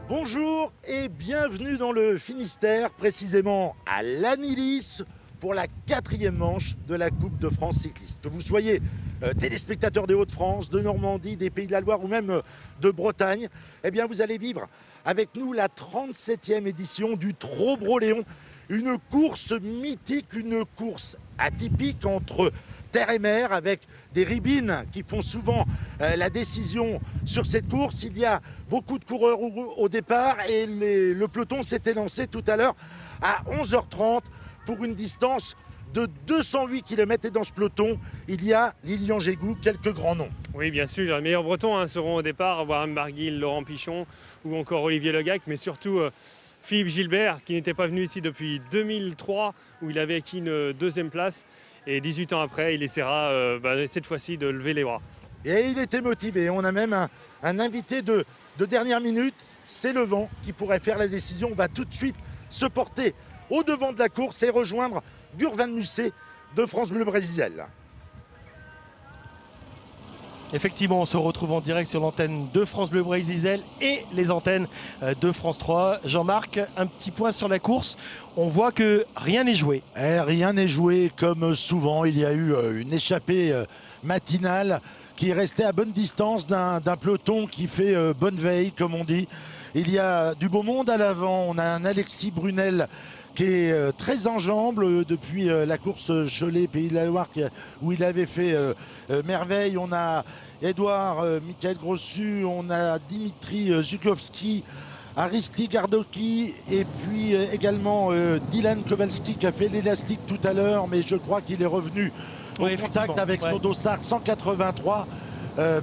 Bonjour et bienvenue dans le Finistère, précisément à Lannilis, pour la 4e manche de la Coupe de France cycliste. Que vous soyez téléspectateur des Hauts-de-France, de Normandie, des Pays de la Loire ou même de Bretagne, eh bien vous allez vivre avec nous la 37e édition du Trobreau-Léon. Une course mythique, une course atypique entre terre et mer, avec des ribines qui font souvent la décision sur cette course. Il y a beaucoup de coureurs au départ et le peloton s'était lancé tout à l'heure à 11h30 pour une distance de 208 km. Et dans ce peloton, il y a Lilian Jégou, quelques grands noms. Oui, bien sûr, les meilleurs Bretons seront au départ, Warren Barguil, Laurent Pichon ou encore Olivier Legac, mais surtout Philippe Gilbert, qui n'était pas venu ici depuis 2003, où il avait acquis une 2e place. Et 18 ans après, il essaiera cette fois-ci de lever les bras. Et il était motivé. On a même un invité de dernière minute. C'est le vent qui pourrait faire la décision. On va tout de suite se porter au devant de la course et rejoindre Gurvan Musset de France Bleu Brésil. Effectivement, on se retrouve en direct sur l'antenne de France Bleu Brésil et les antennes de France 3. Jean-Marc, un petit point sur la course. On voit que rien n'est joué. Rien n'est joué comme souvent. Il y a eu une échappée matinale qui est restée à bonne distance d'un peloton qui fait bonne veille, comme on dit. Il y a du beau monde à l'avant. On a un Alexis Brunel qui est très en jambes depuis la course Cholet Pays de la Loire où il avait fait merveille. On a Edouard Michael Grossu, on a Dimitri Zukowski, Aristi Gardoki et puis également Dylan Kowalski qui a fait l'élastique tout à l'heure, mais je crois qu'il est revenu au contact avec son dossard 183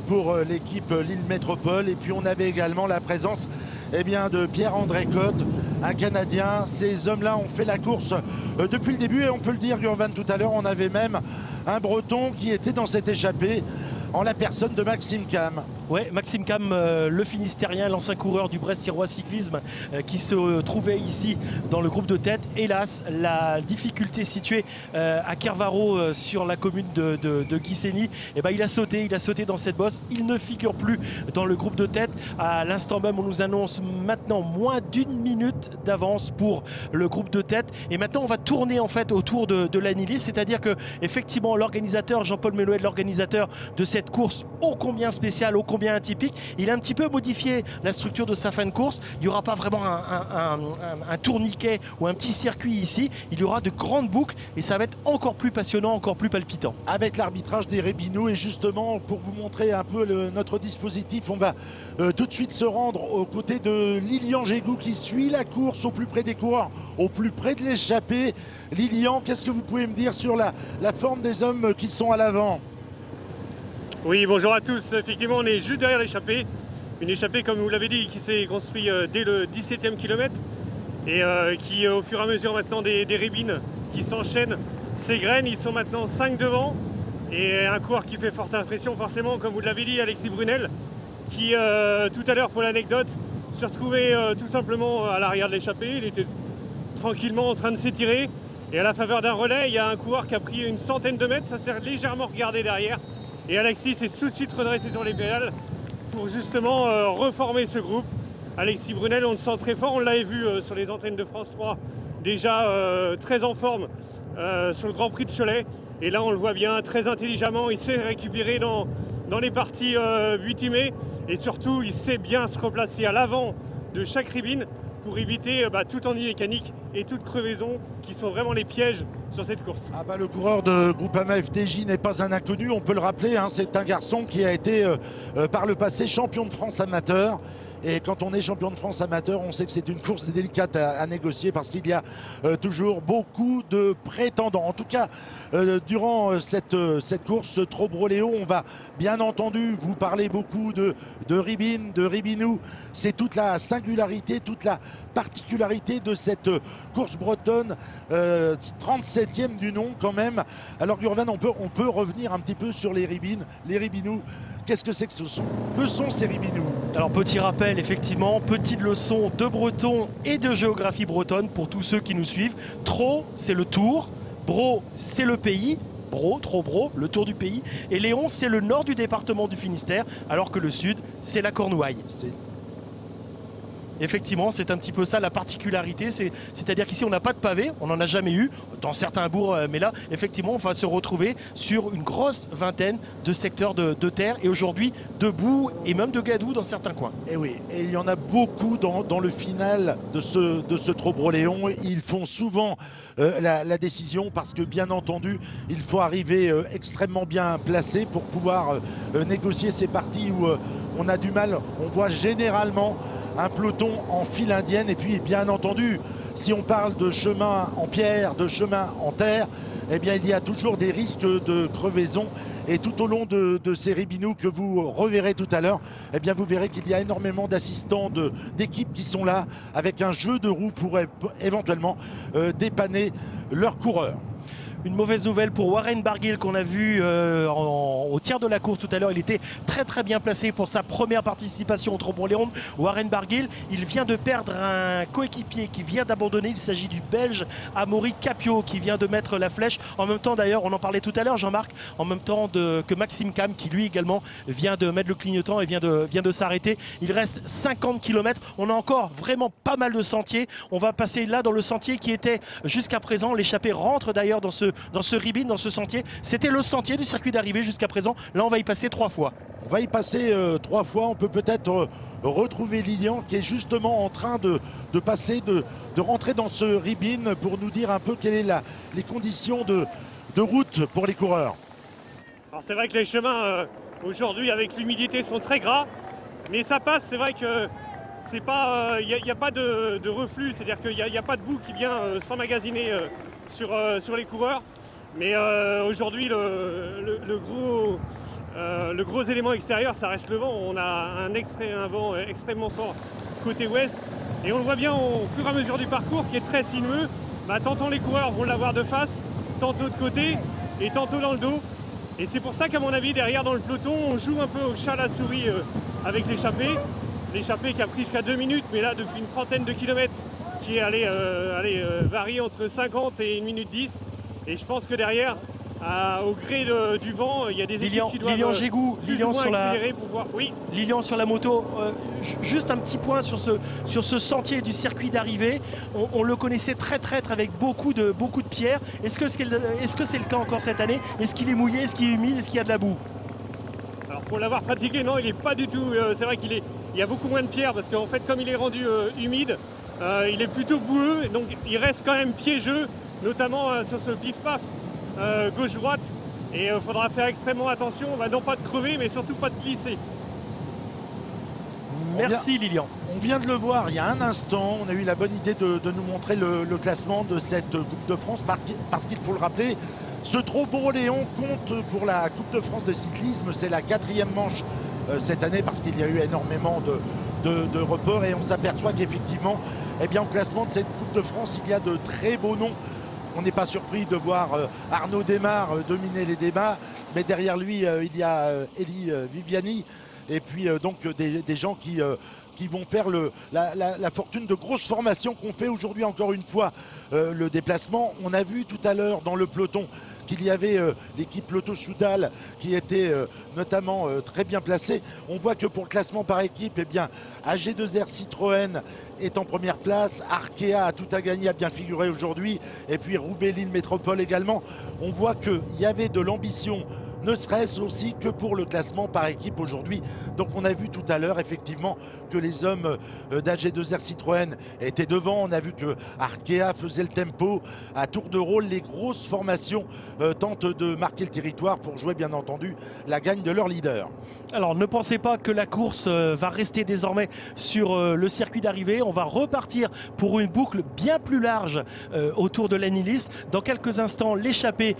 pour l'équipe Lille Métropole. Et puis on avait également la présence de Pierre-André Cotte, un Canadien. Ces hommes-là ont fait la course depuis le début et on peut le dire, Gurvan, tout à l'heure, on avait même un Breton qui était dans cette échappée en la personne de Maxime Cam. Oui, Maxime Cam, le Finistérien, l'ancien coureur du Brest-Thirois Cyclisme, qui se trouvait ici dans le groupe de tête. Hélas, la difficulté située à Kervaro sur la commune de Guissény, il a sauté dans cette bosse. Il ne figure plus dans le groupe de tête. À l'instant même, on nous annonce maintenant moins d'1 minute d'avance pour le groupe de tête. Et maintenant, on va tourner en fait autour de Lannilis, c'est-à-dire que effectivement, l'organisateur, Jean-Paul Melouet, l'organisateur de cette course ô combien spéciale, ô combien atypique, il a un petit peu modifié la structure de sa fin de course. Il n'y aura pas vraiment un tourniquet ou un petit circuit ici. Il y aura de grandes boucles et ça va être encore plus passionnant, encore plus palpitant. Avec l'arbitrage des Rébinous. Et justement, pour vous montrer un peu notre dispositif, on va tout de suite se rendre aux côtés de Lilian Jégou qui suit la course au plus près des coureurs, au plus près de l'échappée. Lilian, qu'est-ce que vous pouvez me dire sur la forme des hommes qui sont à l'avant ? Oui, bonjour à tous. Effectivement, on est juste derrière l'échappée. Une échappée, comme vous l'avez dit, qui s'est construite dès le 17e kilomètre et qui, au fur et à mesure maintenant des ribines qui s'enchaînent, s'égrènent. Ils sont maintenant 5 devant. Et un coureur qui fait forte impression, forcément, comme vous l'avez dit, Alexis Brunel, qui, tout à l'heure, pour l'anecdote, se retrouvait tout simplement à l'arrière de l'échappée. Il était tranquillement en train de s'étirer. Et à la faveur d'un relais, il y a un coureur qui a pris une centaine de mètres. Ça s'est légèrement regardé derrière. Et Alexis s'est tout de suite redressé sur les pédales pour justement reformer ce groupe. Alexis Brunel, on le sent très fort, on l'avait vu sur les antennes de France 3, déjà très en forme sur le Grand Prix de Cholet. Et là on le voit bien, très intelligemment, il sait récupérer dans les parties butimées. Et surtout, il sait bien se replacer à l'avant de chaque ribine pour éviter tout ennui mécanique et toute crevaison qui sont vraiment les pièges sur cette course. Le coureur de Groupama FDJ n'est pas un inconnu, on peut le rappeler, c'est un garçon qui a été par le passé champion de France amateur. Et quand on est champion de France amateur, on sait que c'est une course délicate à négocier parce qu'il y a toujours beaucoup de prétendants. En tout cas, durant cette course, ce Trobreau-Léon, on va bien entendu vous parler beaucoup de ribines, de ribinou. C'est toute la singularité, toute la particularité de cette course bretonne, 37e du nom quand même. Alors Gurvan, on peut revenir un petit peu sur les ribines, les ribinous. Qu'est-ce que c'est que ce sont? Que sont ces ribinous? Alors petit rappel, effectivement, petite leçon de breton et de géographie bretonne pour tous ceux qui nous suivent. Tro, c'est le tour. Bro, c'est le pays. Bro, Trobreau, le tour du pays. Et Léon, c'est le nord du département du Finistère, alors que le sud, c'est la Cornouaille. Effectivement, c'est un petit peu ça la particularité, c'est-à-dire qu'ici on n'a pas de pavé, on n'en a jamais eu dans certains bourgs, mais là effectivement on va se retrouver sur une grosse vingtaine de secteurs de terre et aujourd'hui de boue et même de gadou dans certains coins. Et oui, et il y en a beaucoup dans le final de ce Trobroléon. Ils font souvent la décision parce que bien entendu il faut arriver extrêmement bien placé pour pouvoir négocier ces parties où on a du mal. On voit généralement un peloton en file indienne et puis bien entendu si on parle de chemin en pierre, de chemin en terre, eh bien il y a toujours des risques de crevaison et tout au long de ces ribinous que vous reverrez tout à l'heure, eh bien vous verrez qu'il y a énormément d'assistants d'équipes qui sont là avec un jeu de roues pour éventuellement dépanner leurs coureurs. Une mauvaise nouvelle pour Warren Barguil qu'on a vu au tiers de la course tout à l'heure. Il était très bien placé pour sa première participation au Trobroléon. Warren Barguil, il vient de perdre un coéquipier qui vient d'abandonner. Il s'agit du Belge Amaury Capio qui vient de mettre la flèche. En même temps d'ailleurs, on en parlait tout à l'heure Jean-Marc, en même temps que Maxime Cam qui lui également vient de mettre le clignotant et vient de s'arrêter. Il reste 50 km. On a encore vraiment pas mal de sentiers. On va passer là dans le sentier qui était jusqu'à présent. L'échappée rentre d'ailleurs dans ce ribine, dans ce sentier. C'était le sentier du circuit d'arrivée jusqu'à présent. Là, on va y passer 3 fois. On va y passer 3 fois. On peut peut-être retrouver Lilian qui est justement en train de passer, de rentrer dans ce ribine pour nous dire un peu quelles sont les conditions de route pour les coureurs. Alors c'est vrai que les chemins aujourd'hui avec l'humidité sont très gras, mais ça passe. C'est vrai que c'est pas, il n'y a pas de reflux, c'est-à-dire qu'il n'y a pas de boue qui vient s'emmagasiner sur les coureurs. Mais aujourd'hui, le gros élément extérieur, ça reste le vent. On a un vent extrêmement fort côté ouest. Et on le voit bien au fur et à mesure du parcours qui est très sinueux. Tantôt les coureurs vont l'avoir de face, tantôt de côté et tantôt dans le dos. Et c'est pour ça qu'à mon avis, derrière dans le peloton, on joue un peu au chat à la souris avec l'échappée. L'échappée qui a pris jusqu'à 2 minutes, mais là depuis une trentaine de kilomètres, qui est allé varier entre 50 et 1 minute 10. Et je pense que derrière, au gré du vent, il y a des équipes qui doivent accélérer pour voir. Oui. Lilian sur la moto, juste un petit point sur ce sentier du circuit d'arrivée. On le connaissait très avec beaucoup de pierres. Est-ce que c'est le cas encore cette année? Est-ce qu'il est mouillé? Est-ce qu'il est humide? Est-ce qu'il y a de la boue? Alors pour l'avoir pratiqué, non, il n'est pas du tout. C'est vrai qu'il y a beaucoup moins de pierres parce qu'en fait, comme il est rendu humide, il est plutôt boueux, donc il reste quand même piégeux, notamment sur ce pif-paf gauche-droite. Et il faudra faire extrêmement attention, non pas de crever, mais surtout pas de glisser. Merci Lilian. On vient de le voir il y a un instant, on a eu la bonne idée de nous montrer le classement de cette Coupe de France, parce qu'il faut le rappeler, ce Trobroléon compte pour la Coupe de France de cyclisme, c'est la 4e manche cette année, parce qu'il y a eu énormément de reports, et on s'aperçoit qu'effectivement, eh bien, au classement de cette Coupe de France, il y a de très beaux noms. On n'est pas surpris de voir Arnaud Démare dominer les débats, mais derrière lui, il y a Elie Viviani, et puis donc des gens qui vont faire la fortune de grosses formations qu'on fait aujourd'hui encore une fois le déplacement. On a vu tout à l'heure dans le peloton qu'il y avait l'équipe Lotto Soudal qui était notamment très bien placée. On voit que pour le classement par équipe, eh bien, AG2R Citroën est en première place, Arkea a tout à gagner, a bien figuré aujourd'hui, et puis Roubaix-Lille Métropole également. On voit qu'il y avait de l'ambition, ne serait-ce aussi que pour le classement par équipe aujourd'hui. Donc on a vu tout à l'heure effectivement que les hommes d'AG2R Citroën étaient devant. On a vu que Arkea faisait le tempo à tour de rôle. Les grosses formations tentent de marquer le territoire pour jouer bien entendu la gagne de leur leader. Alors ne pensez pas que la course va rester désormais sur le circuit d'arrivée. On va repartir pour une boucle bien plus large autour de l'Anilis. Dans quelques instants, l'échappée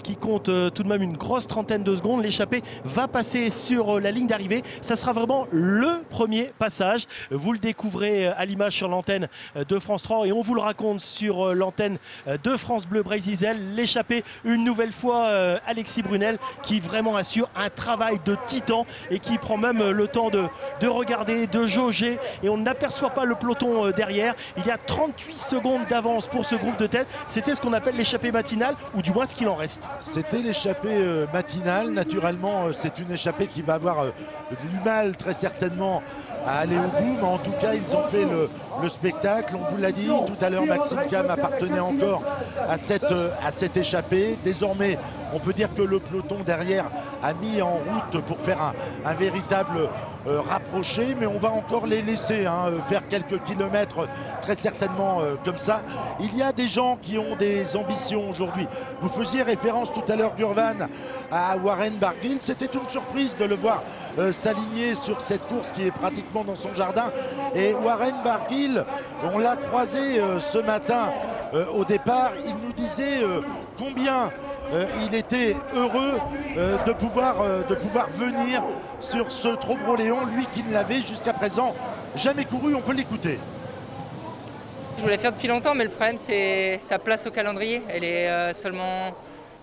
qui compte tout de même une grosse trentaine de secondes. L'échappée va passer sur la ligne d'arrivée. Ça sera vraiment le premier passage. Vous le découvrez à l'image sur l'antenne de France 3 et on vous le raconte sur l'antenne de France Bleu Brésil. L'échappée une nouvelle fois Alexis Brunel qui vraiment assure un travail de titan et qui prend même le temps de regarder, de jauger, et on n'aperçoit pas le peloton derrière. Il y a 38 secondes d'avance pour ce groupe de tête. C'était ce qu'on appelle l'échappée matinale, ou du moins ce qu'il en reste. C'était l'échappée matinale. matinale. Naturellement, c'est une échappée qui va avoir du mal très certainement à aller au bout, mais en tout cas ils ont fait le spectacle. On vous l'a dit tout à l'heure, Maxime Cam appartenait encore à cette échappée. Désormais on peut dire que le peloton derrière a mis en route pour faire un véritable rapproché, mais on va encore les laisser faire quelques kilomètres très certainement comme ça. Il y a des gens qui ont des ambitions aujourd'hui. Vous faisiez référence tout à l'heure, Gurvan, à Warren Barguil. C'était une surprise de le voir s'aligner sur cette course qui est pratiquement dans son jardin. Et Warren Barguil, on l'a croisé ce matin au départ, il nous disait combien il était heureux de pouvoir venir sur ce Trobreau-Léon, lui qui ne l'avait jusqu'à présent jamais couru. On peut l'écouter. Je voulais faire depuis longtemps, mais le problème c'est sa place au calendrier. Elle est seulement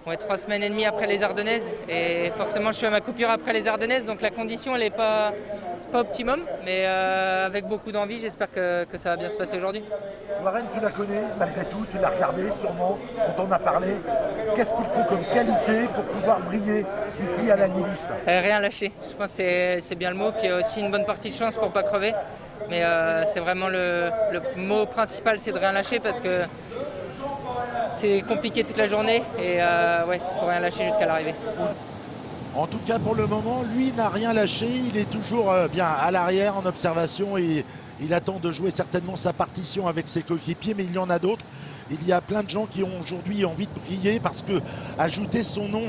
3 semaines et demie après les Ardennaises, et forcément je suis à ma coupure après les Ardennaises, donc la condition elle n'est pas optimum, mais avec beaucoup d'envie, j'espère que ça va bien se passer aujourd'hui. Warren, tu la connais malgré tout, tu l'as regardé sûrement, on t'en a parlé. Qu'est-ce qu'il faut comme qualité pour pouvoir briller ici à l'Anilis? Rien lâcher, je pense que c'est bien le mot, puis aussi une bonne partie de chance pour ne pas crever. Mais c'est vraiment le mot principal, c'est de rien lâcher, parce que c'est compliqué toute la journée et il faut rien lâcher jusqu'à l'arrivée. En tout cas pour le moment, lui n'a rien lâché, il est toujours bien à l'arrière en observation et il attend de jouer certainement sa partition avec ses coéquipiers, mais il y en a d'autres. Il y a plein de gens qui ont aujourd'hui envie de briller, parce que ajouter son nom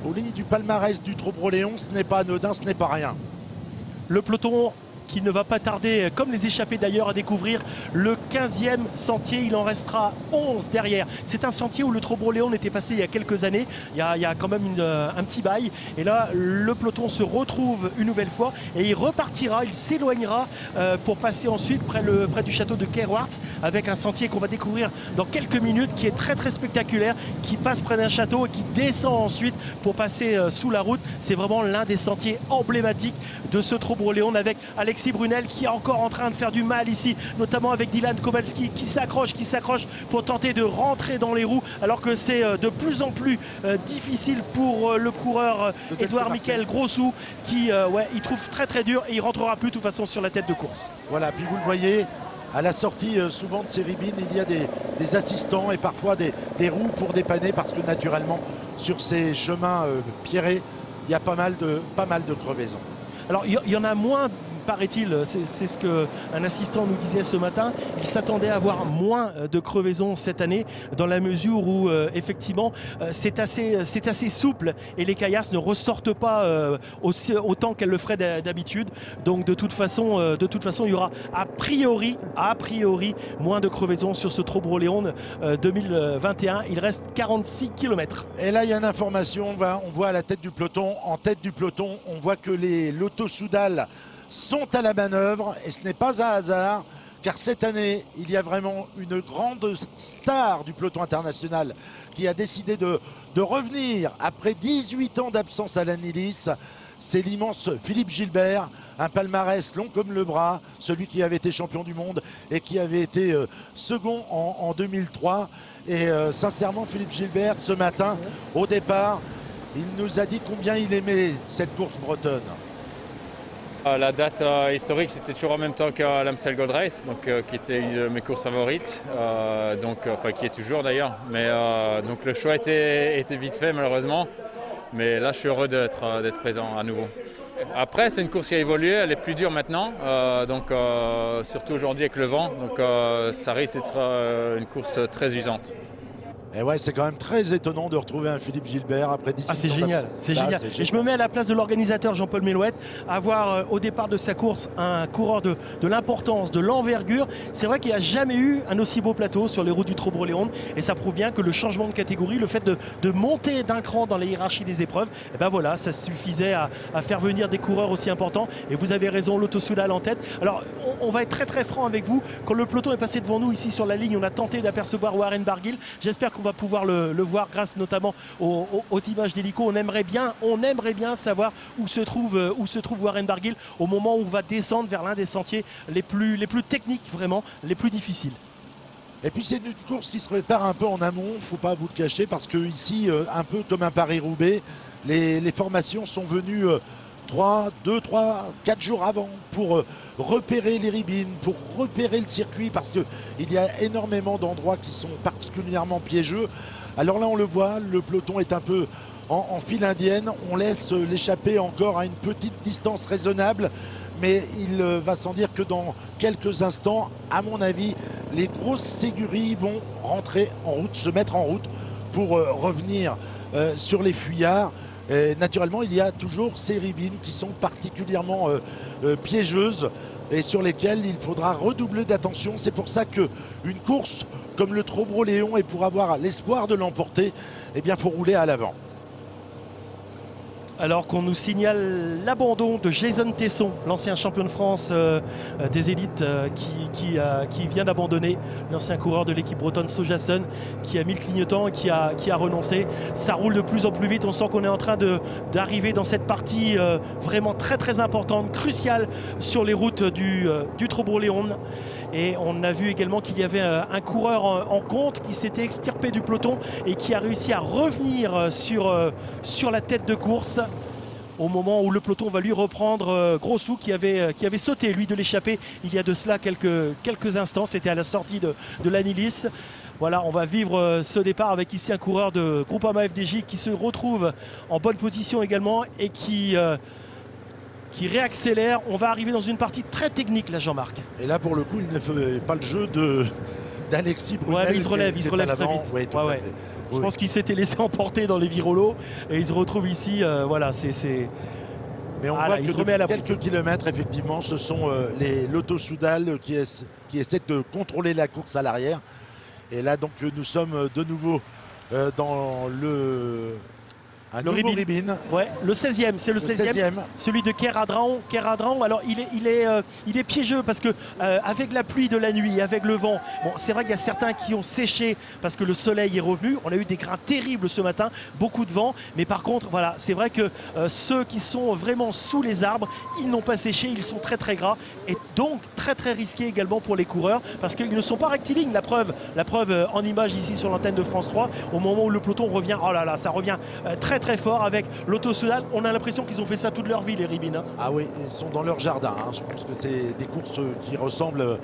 aux lignes du palmarès du Trobreau-Léon, ce n'est pas anodin, ce n'est pas rien. Le peloton qui ne va pas tarder, comme les échappés d'ailleurs, à découvrir le 15e sentier. Il en restera 11 derrière. C'est un sentier où le Trobreau-Léon était passé il y a quelques années. Il y a quand même un petit bail. Et là, le peloton se retrouve une nouvelle fois et il repartira, il s'éloignera pour passer ensuite près du château de Kerwarts, avec un sentier qu'on va découvrir dans quelques minutes, qui est très très spectaculaire, qui passe près d'un château et qui descend ensuite pour passer sous la route. C'est vraiment l'un des sentiers emblématiques de ce Trobreau-Léon, avec Alexis Brunel qui est encore en train de faire du mal ici, notamment avec Dylan Kowalski qui s'accroche pour tenter de rentrer dans les roues, alors que c'est de plus en plus difficile pour le coureur Édouard Michael Grossou, qui il trouve très très dur, et il rentrera plus de toute façon sur la tête de course. Voilà, puis vous le voyez, à la sortie souvent de ces ribines, il y a des assistants et parfois des roues pour dépanner, parce que naturellement sur ces chemins pierrés, il y a pas mal de crevaisons. Alors il y en a moins, paraît-il, c'est ce qu'un assistant nous disait ce matin. Il s'attendait à avoir moins de crevaisons cette année, dans la mesure où effectivement c'est assez souple et les caillasses ne ressortent pas autant qu'elles le feraient d'habitude. Donc de toute façon il y aura a priori moins de crevaisons sur ce Trobreau-Léon 2021. Il reste 46 km. Et là il y a une information, on voit à la tête du peloton, on voit que les Lotto Soudal sont à la manœuvre, et ce n'est pas un hasard, car cette année il y a vraiment une grande star du peloton international qui a décidé de revenir après 18 ans d'absence à l'Anilis. C'est l'immense Philippe Gilbert, un palmarès long comme le bras, celui qui avait été champion du monde et qui avait été second en 2003. Et sincèrement, Philippe Gilbert, ce matin, au départ, il nous a dit combien il aimait cette course bretonne. La date historique, c'était toujours en même temps que l'Amstel Gold Race, donc, qui était une de mes courses favorites, qui est toujours d'ailleurs. Mais donc le choix était vite fait malheureusement, mais là je suis heureux d'être présent à nouveau. Après, c'est une course qui a évolué, elle est plus dure maintenant, surtout aujourd'hui avec le vent, donc ça risque d'être une course très usante. Et ouais, c'est quand même très étonnant de retrouver un Philippe Gilbert après 18 ans. C'est génial, c'est génial. Et je me mets à la place de l'organisateur Jean-Paul Mélouette, avoir au départ de sa course un coureur de l'importance, de l'envergure. C'est vrai qu'il n'y a jamais eu un aussi beau plateau sur les routes du Trobreau-Léon, et ça prouve bien que le changement de catégorie, le fait de monter d'un cran dans la hiérarchie des épreuves, et ben voilà, ça suffisait à faire venir des coureurs aussi importants. Et vous avez raison, Lotto Soudal en tête. Alors on va être très très franc avec vous. Quand le peloton est passé devant nous ici sur la ligne, on a tenté d'apercevoir Warren Barguil. J'espère qu'on va pouvoir le voir grâce notamment aux images d'hélico. On aimerait bien savoir où se trouve Warren Barguil au moment où on va descendre vers l'un des sentiers les plus techniques, vraiment les plus difficiles. Et puis c'est une course qui se prépare un peu en amont, il ne faut pas vous le cacher, parce que ici, un peu comme un Paris-Roubaix, les formations sont venues 2, 3, 4 jours avant pour repérer les ribines, pour repérer le circuit, parce qu'il y a énormément d'endroits qui sont particulièrement piégeux. Alors là, on le voit, le peloton est un peu en file indienne. On laisse l'échappée encore à une petite distance raisonnable, mais il va sans dire que dans quelques instants, à mon avis, les grosses sécuries vont rentrer en route, se mettre en route pour revenir sur les fuyards. Et naturellement, il y a toujours ces ribines qui sont particulièrement piégeuses et sur lesquelles il faudra redoubler d'attention. C'est pour ça qu'une course comme le Trobreau-Léon, et pour avoir l'espoir de l'emporter, eh bien, faut rouler à l'avant. Alors qu'on nous signale l'abandon de Jason Tesson, l'ancien champion de France des élites qui vient d'abandonner, l'ancien coureur de l'équipe bretonne Sojasun, qui a mis le clignotant et qui a renoncé. Ça roule de plus en plus vite, on sent qu'on est en train d'arriver dans cette partie vraiment très très importante, cruciale sur les routes du Trobreau-Léon. Et on a vu également qu'il y avait un coureur en compte qui s'était extirpé du peloton et qui a réussi à revenir sur la tête de course au moment où le peloton va lui reprendre Grossou qui avait sauté lui de l'échappée il y a de cela quelques instants. C'était à la sortie de l'Anilis. Voilà, on va vivre ce départ avec ici un coureur de Groupama FDJ qui se retrouve en bonne position également et qui réaccélère. On va arriver dans une partie très technique là, Jean-Marc. Et là, pour le coup, il ne fait pas le jeu d'Alexis Brunel. Ouais, mais il se relève très vite. Ouais, tout à fait. Je pense qu'il s'était laissé emporter dans les virolos et il se retrouve ici. Voilà, Mais on voit que depuis quelques kilomètres, effectivement, ce sont les Lotto Soudal qui essaient de contrôler la course à l'arrière. Et là, donc, nous sommes de nouveau dans le ribine. Ouais, le 16e, c'est le 16e. Celui de Keradran. Alors il est piégeux parce que avec la pluie de la nuit, avec le vent, bon, c'est vrai qu'il y a certains qui ont séché parce que le soleil est revenu. On a eu des grains terribles ce matin, beaucoup de vent. Mais par contre, voilà, c'est vrai que ceux qui sont vraiment sous les arbres, ils n'ont pas séché, ils sont très très gras et donc très très risqués également pour les coureurs parce qu'ils ne sont pas rectilignes. La preuve en image ici sur l'antenne de France 3, au moment où le peloton revient, oh là là, ça revient très très fort avec Lotto Soudal. On a l'impression qu'ils ont fait ça toute leur vie, les ribines. Ah oui, ils sont dans leur jardin. Je pense que c'est des courses qui ressemblent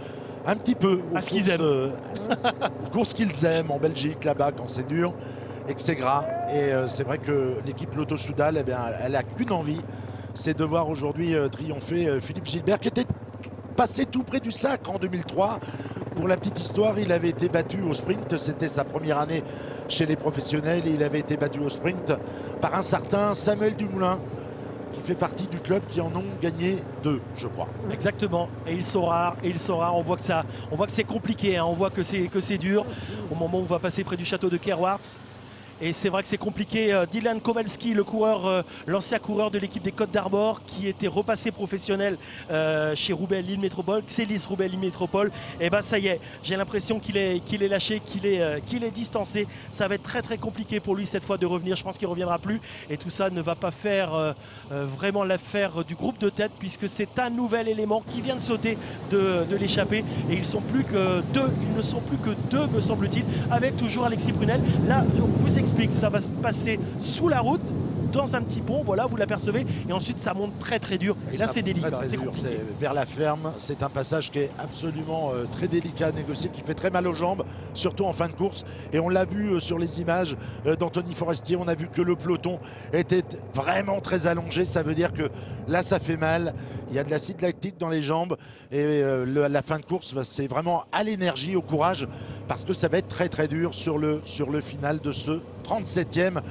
un petit peu aux courses qu'ils aiment en Belgique, là-bas, quand c'est dur et que c'est gras. Et c'est vrai que l'équipe Lotto Soudal, eh bien, elle n'a qu'une envie, c'est de voir aujourd'hui triompher Philippe Gilbert, qui était passé tout près du sac en 2003. Pour la petite histoire, il avait été battu au sprint. C'était sa première année chez les professionnels. Et il avait été battu au sprint par un certain Samuel Dumoulin, qui fait partie du club qui en ont gagné 2, je crois. Exactement. Et ils sont rares. On voit que c'est compliqué. Hein. On voit que c'est dur. Au moment où on va passer près du château de Kerwarts. Et c'est vrai que c'est compliqué. Dylan Kowalski, l'ancien coureur de l'équipe des Côtes d'Armor, qui était repassé professionnel chez Roubaix Lille Métropole, Xélis Roubaix Lille Métropole. Et ben ça y est, j'ai l'impression qu'il est lâché, qu'il est distancé. Ça va être très très compliqué pour lui cette fois de revenir. Je pense qu'il ne reviendra plus. Et tout ça ne va pas faire vraiment l'affaire du groupe de tête, puisque c'est un nouvel élément qui vient de sauter de l'échappée. Et ils ne sont plus que deux, me semble-t-il, avec toujours Alexis Brunel. Là, on vous explique que ça va se passer sous la route, dans un petit pont, voilà, vous l'apercevez, et ensuite ça monte très très dur. Et là c'est délicat, c'est compliqué. Vers la ferme, c'est un passage qui est absolument très délicat à négocier, qui fait très mal aux jambes, surtout en fin de course. Et on l'a vu sur les images d'Anthony Forestier, on a vu que le peloton était vraiment très allongé. Ça veut dire que là ça fait mal, il y a de l'acide lactique dans les jambes, et la fin de course, c'est vraiment à l'énergie, au courage, parce que ça va être très très dur sur le final de ce 37e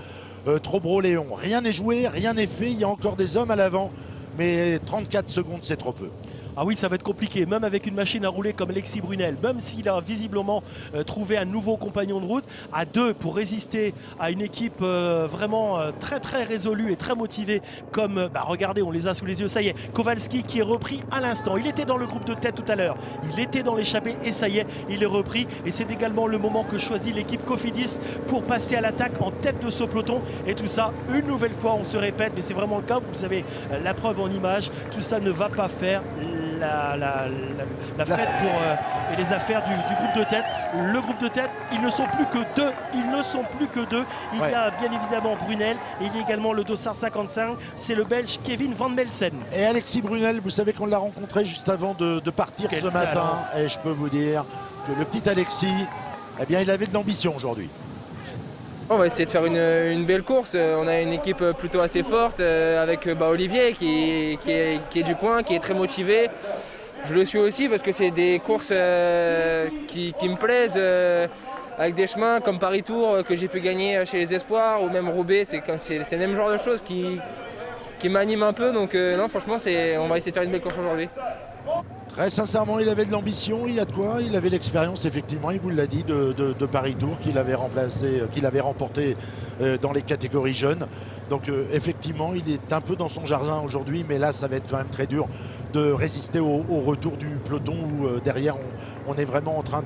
Trobreau-Léon. Rien n'est joué, rien n'est fait, il y a encore des hommes à l'avant, mais 34 secondes c'est trop peu. Ah oui, ça va être compliqué, même avec une machine à rouler comme Alexis Brunel, même s'il a visiblement trouvé un nouveau compagnon de route, à 2 pour résister à une équipe vraiment très très résolue et très motivée comme, regardez, on les a sous les yeux, ça y est, Kowalski qui est repris à l'instant. Il était dans le groupe de tête tout à l'heure, il était dans l'échappée et ça y est, il est repris. Et c'est également le moment que choisit l'équipe Cofidis pour passer à l'attaque en tête de ce peloton. Et tout ça, une nouvelle fois, on se répète, mais c'est vraiment le cas, vous savez, la preuve en image, tout ça ne va pas faire la fête et les affaires du groupe de tête. Le groupe de tête, ils ne sont plus que deux. Il y a bien évidemment Brunel et il y a également le dossard 55. C'est le Belge Kevin Van Melsen. Et Alexis Brunel, vous savez qu'on l'a rencontré juste avant de partir ce matin. Et je peux vous dire que le petit Alexis, eh bien, il avait de l'ambition aujourd'hui. On va essayer de faire une belle course. On a une équipe plutôt assez forte avec Olivier qui est du coin, qui est très motivé. Je le suis aussi parce que c'est des courses qui me plaisent, avec des chemins comme Paris-Tours que j'ai pu gagner chez les Espoirs ou même Roubaix. C'est le même genre de choses qui m'animent un peu. Donc non, franchement, on va essayer de faire une belle course aujourd'hui. Très sincèrement, il avait de l'ambition, il a de quoi, il avait l'expérience effectivement, il vous l'a dit, de Paris-Tours qu'il avait remporté dans les catégories jeunes. Donc effectivement, il est un peu dans son jardin aujourd'hui, mais là, ça va être quand même très dur de résister au retour du peloton où derrière, on est vraiment en train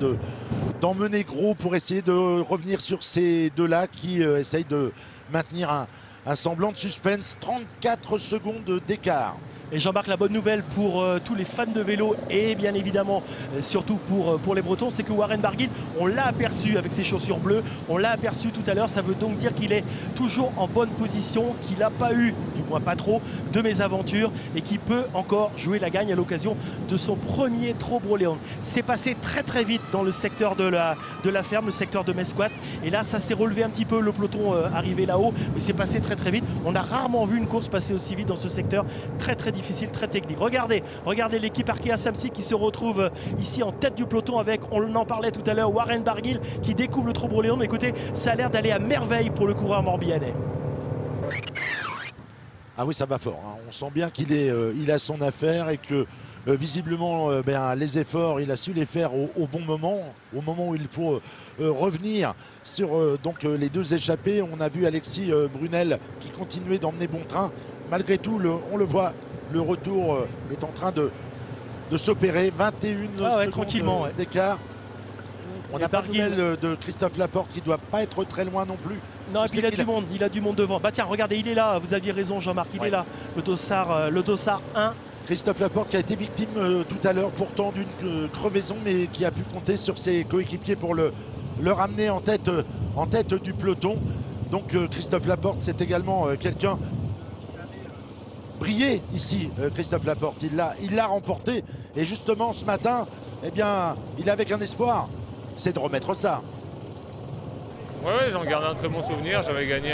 d'emmener gros pour essayer de revenir sur ces deux-là qui essayent de maintenir un semblant de suspense. 34 secondes d'écart. Et Jean-Marc, la bonne nouvelle pour tous les fans de vélo et bien évidemment surtout pour les Bretons, c'est que Warren Barguil, on l'a aperçu avec ses chaussures bleues, on l'a aperçu tout à l'heure. Ça veut donc dire qu'il est toujours en bonne position, qu'il n'a pas eu, du moins pas trop, de mésaventures et qu'il peut encore jouer la gagne à l'occasion de son premier Trobroléon. C'est passé très très vite dans le secteur de la ferme, le secteur de Mesquat. Et là, ça s'est relevé un petit peu, le peloton arrivé là-haut, mais c'est passé très très vite. On a rarement vu une course passer aussi vite dans ce secteur très très difficile, très technique. Regardez l'équipe Arkea Samsic qui se retrouve ici en tête du peloton avec, on en parlait tout à l'heure, Warren Barguil qui découvre le Trobroléon. Écoutez, ça a l'air d'aller à merveille pour le coureur morbihanais. Ah oui, ça va fort, hein. On sent bien il a son affaire et que visiblement les efforts, il a su les faire au bon moment, au moment où il faut revenir sur les deux échappés. On a vu Alexis Brunel qui continuait d'emmener bon train. Malgré tout, on le voit, le retour est en train de s'opérer. 21 secondes d'écart. On n'a pas de nouvelles de Christophe Laporte qui ne doit pas être très loin non plus. Non, et puis il a du monde devant. Bah tiens, regardez, il est là, vous aviez raison Jean-Marc, il est là, le dossard 1. Christophe Laporte qui a été victime tout à l'heure pourtant d'une crevaison, mais qui a pu compter sur ses coéquipiers pour le ramener en tête du peloton. Donc Christophe Laporte, c'est également quelqu'un brillé ici, Christophe Laporte. Il l'a remporté. Et justement, ce matin, eh bien, il avait qu'un espoir, c'est de remettre ça. Oui, j'en garde un très bon souvenir. J'avais gagné.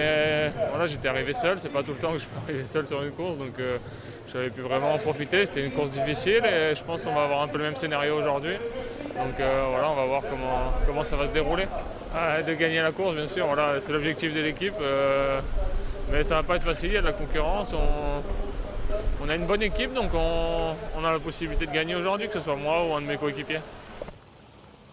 Voilà, j'étais arrivé seul. C'est pas tout le temps que je peux arriver seul sur une course. Donc, j'avais pu vraiment en profiter. C'était une course difficile. Et je pense qu'on va avoir un peu le même scénario aujourd'hui. Donc, voilà, on va voir comment ça va se dérouler. De gagner la course, bien sûr. Voilà, c'est l'objectif de l'équipe. Mais ça va pas être facile. Il y a de la concurrence. On a une bonne équipe, donc on a la possibilité de gagner aujourd'hui, que ce soit moi ou un de mes coéquipiers.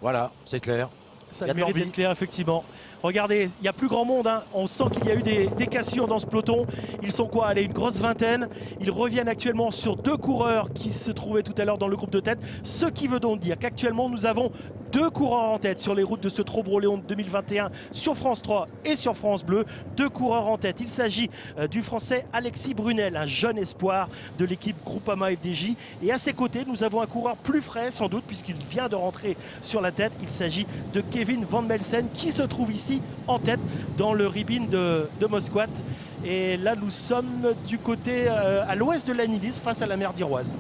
Voilà, c'est clair. Ça mérite d'être clair, effectivement. Regardez, il n'y a plus grand monde, hein. On sent qu'il y a eu des cassures dans ce peloton. Ils sont quoi? Allez, une grosse vingtaine. Ils reviennent actuellement sur deux coureurs qui se trouvaient tout à l'heure dans le groupe de tête. Ce qui veut donc dire qu'actuellement, nous avons deux coureurs en tête sur les routes de ce Trobroléon 2021 sur France 3 et sur France Bleu. Deux coureurs en tête. Il s'agit du Français Alexis Brunel, un jeune espoir de l'équipe Groupama FDJ. Et à ses côtés, nous avons un coureur plus frais, sans doute, puisqu'il vient de rentrer sur la tête. Il s'agit de Kevin Van Melsen qui se trouve ici en tête dans le Ribine de Mesquat. Et là, nous sommes du côté à l'ouest de l'Anilis, face à la mer d'Iroise.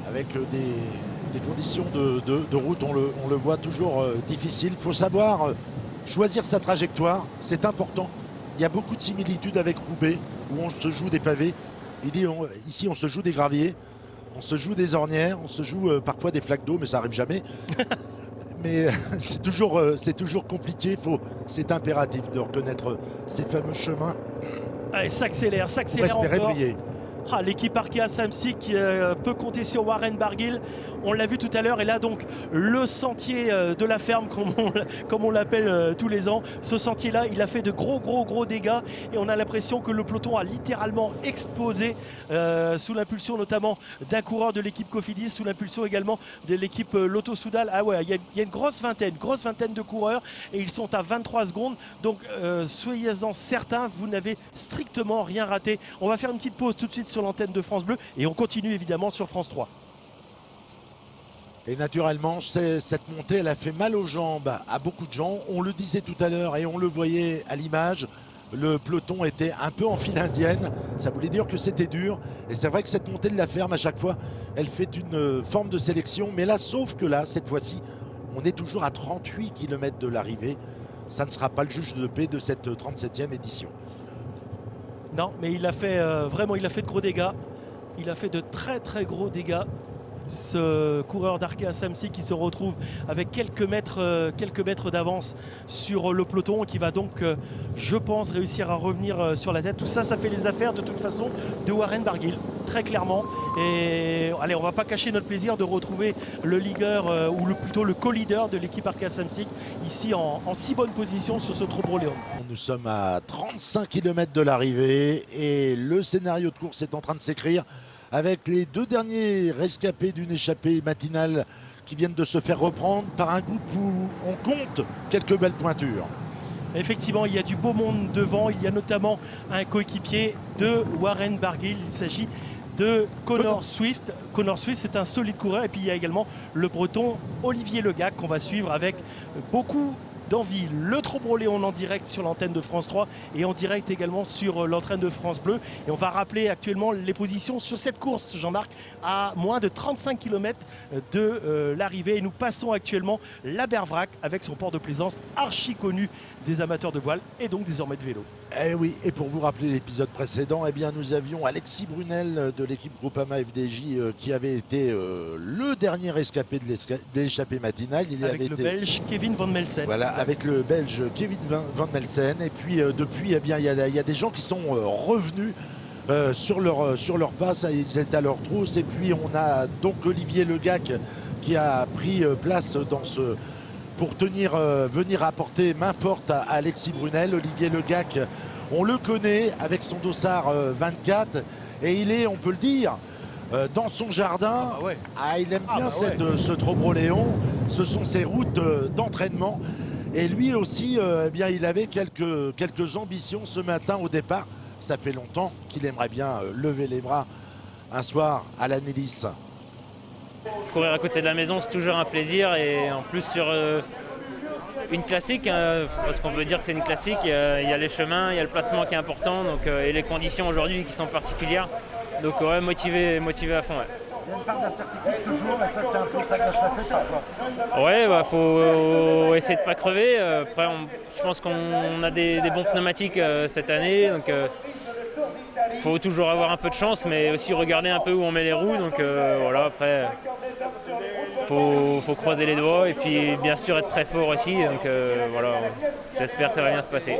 Avec des conditions de route, on le voit toujours difficile. Il faut savoir choisir sa trajectoire, c'est important. Il y a beaucoup de similitudes avec Roubaix, où on se joue des pavés. Ici, on se joue des graviers, on se joue des ornières, on se joue parfois des flaques d'eau, mais ça n'arrive jamais. Mais c'est toujours compliqué, c'est impératif de reconnaître ces fameux chemins. Allez, s'accélère encore. L'équipe Arkea Samsic peut compter sur Warren Barguil. On l'a vu tout à l'heure. Et là, donc, le sentier de la ferme, comme on l'appelle tous les ans. Ce sentier-là, il a fait de gros dégâts. Et on a l'impression que le peloton a littéralement explosé sous l'impulsion notamment d'un coureur de l'équipe Cofidis, sous l'impulsion également de l'équipe Lotto Soudal. Ah ouais, il y a une grosse vingtaine de coureurs. Et ils sont à 23 secondes. Donc, soyez-en certains, vous n'avez strictement rien raté. On va faire une petite pause tout de suite sur l'antenne de France Bleu et on continue évidemment sur France 3. Et naturellement, cette montée, elle a fait mal aux jambes à beaucoup de gens. On le disait tout à l'heure et on le voyait à l'image. Le peloton était un peu en file indienne. Ça voulait dire que c'était dur. Et c'est vrai que cette montée de la ferme, à chaque fois, elle fait une forme de sélection. Mais là, sauf que là, cette fois-ci, on est toujours à 38 km de l'arrivée. Ça ne sera pas le juge de paix de cette 37e édition. Non, mais il a fait vraiment, il a fait de gros dégâts. Il a fait de très très gros dégâts. Ce coureur d'Arkea Samsic qui se retrouve avec quelques mètres d'avance sur le peloton, qui va donc, je pense, réussir à revenir sur la tête. Tout ça, ça fait les affaires de toute façon de Warren Barguil, très clairement. Et allez, on va pas cacher notre plaisir de retrouver le leader ou plutôt le co-leader de l'équipe Arkea Samsic ici en si bonne position sur ce Trobro-Léon. Nous sommes à 35 km de l'arrivée et le scénario de course est en train de s'écrire, avec les deux derniers rescapés d'une échappée matinale qui viennent de se faire reprendre par un groupe où on compte quelques belles pointures. Effectivement, il y a du beau monde devant. Il y a notamment un coéquipier de Warren Barguil. Il s'agit de Connor Swift. Connor Swift, c'est un solide coureur. Et puis il y a également le breton Olivier Legac qu'on va suivre avec beaucoup d'envie. Le Trobro-Léon en direct sur l'antenne de France 3 et en direct également sur l'antenne de France Bleu. Et on va rappeler actuellement les positions sur cette course, Jean-Marc, à moins de 35 km de l'arrivée. Et nous passons actuellement la Bervrac avec son port de plaisance archi connu des amateurs de voile et donc désormais de vélo. Eh oui, et pour vous rappeler l'épisode précédent, eh bien nous avions Alexis Brunel de l'équipe Groupama FDJ qui avait été le dernier rescapé de l'échappée matinale. Il avec avait le été... Belge Kevin Van Melsen. Voilà, avec le Belge Kevin Van Melsen. Et puis depuis, eh bien il y a des gens qui sont revenus sur leur pas. Ça, ils étaient à leur trousse. Et puis on a donc Olivier Legac qui a pris place dans ce... pour venir apporter main forte à Alexis Brunel. Olivier Legac, on le connaît avec son dossard 24 et il est, on peut le dire, dans son jardin. Ah bah ouais. Il aime bien ce Trobro-Léon. Ce sont ses routes d'entraînement. Et lui aussi, eh bien, il avait quelques ambitions ce matin au départ. Ça fait longtemps qu'il aimerait bien lever les bras un soir à l'Annelis. Courir à côté de la maison, c'est toujours un plaisir, et en plus sur une classique, parce qu'on peut dire que c'est une classique, il y a les chemins, il y a le placement qui est important, donc, et les conditions aujourd'hui qui sont particulières, donc ouais, motivé à fond. Ouais. Il y a une part d'incertitude toujours, et ça c'est un peu, ça gâche la fête parfois. Ouais, faut essayer de ne pas crever. Après, je pense qu'on a des bons pneumatiques cette année, donc il faut toujours avoir un peu de chance, mais aussi regarder un peu où on met les roues. Donc voilà, après, faut croiser les doigts et puis bien sûr être très fort aussi. Donc voilà, j'espère que ça va bien se passer.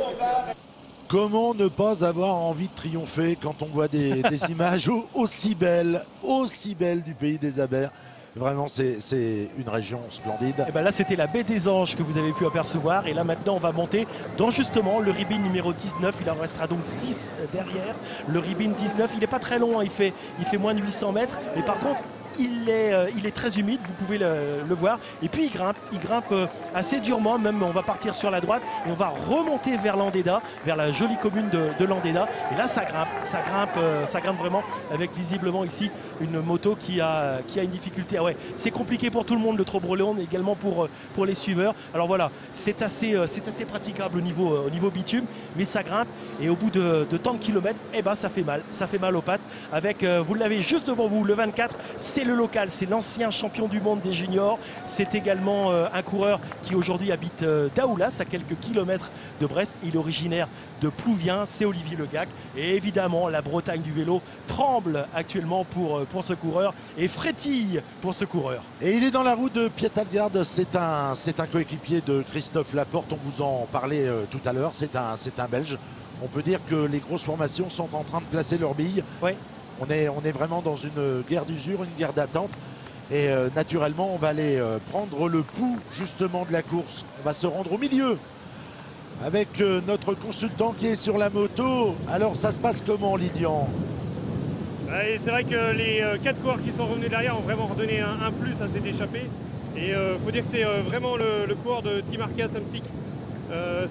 Comment ne pas avoir envie de triompher quand on voit des images aussi belles du pays des Abers? Vraiment, c'est une région splendide. Et ben là, c'était la baie des Anges que vous avez pu apercevoir. Et là, maintenant, on va monter dans justement le ribbon numéro 19. Il en restera donc 6 derrière. Le ribbon 19, il n'est pas très long, hein. Il fait moins de 800 mètres. Mais par contre, il est très humide, vous pouvez le voir. Et puis il grimpe assez durement, même on va partir sur la droite et on va remonter vers Landéda, vers la jolie commune de Landéda. Et là ça grimpe vraiment, avec visiblement ici une moto qui a une difficulté. Ah ouais, c'est compliqué pour tout le monde, le Trobro-Léon, mais également pour les suiveurs. Alors voilà, c'est assez praticable au niveau bitume, mais ça grimpe et au bout de tant de kilomètres, eh ben ça fait mal aux pattes. Avec, vous l'avez juste devant vous, le 24, c'est le local, c'est l'ancien champion du monde des juniors. C'est également un coureur qui aujourd'hui habite Daoulas, à quelques kilomètres de Brest. Il est originaire de Plouvien, c'est Olivier Legac. Et évidemment, la Bretagne du vélo tremble actuellement pour ce coureur et frétille pour ce coureur. Et il est dans la roue de Piet-Algarde, c'est un coéquipier de Christophe Laporte, on vous en parlait tout à l'heure, c'est un Belge. On peut dire que les grosses formations sont en train de placer leurs billes. Ouais. On est vraiment dans une guerre d'usure, une guerre d'attente. Et naturellement, on va aller prendre le pouls justement de la course. On va se rendre au milieu avec notre consultant qui est sur la moto. Alors ça se passe comment, Lilian? C'est vrai que les 4 coureurs qui sont revenus derrière ont vraiment redonné un plus à cette échappée. Et il faut dire que c'est vraiment le coureur de Team Arkea Samsic,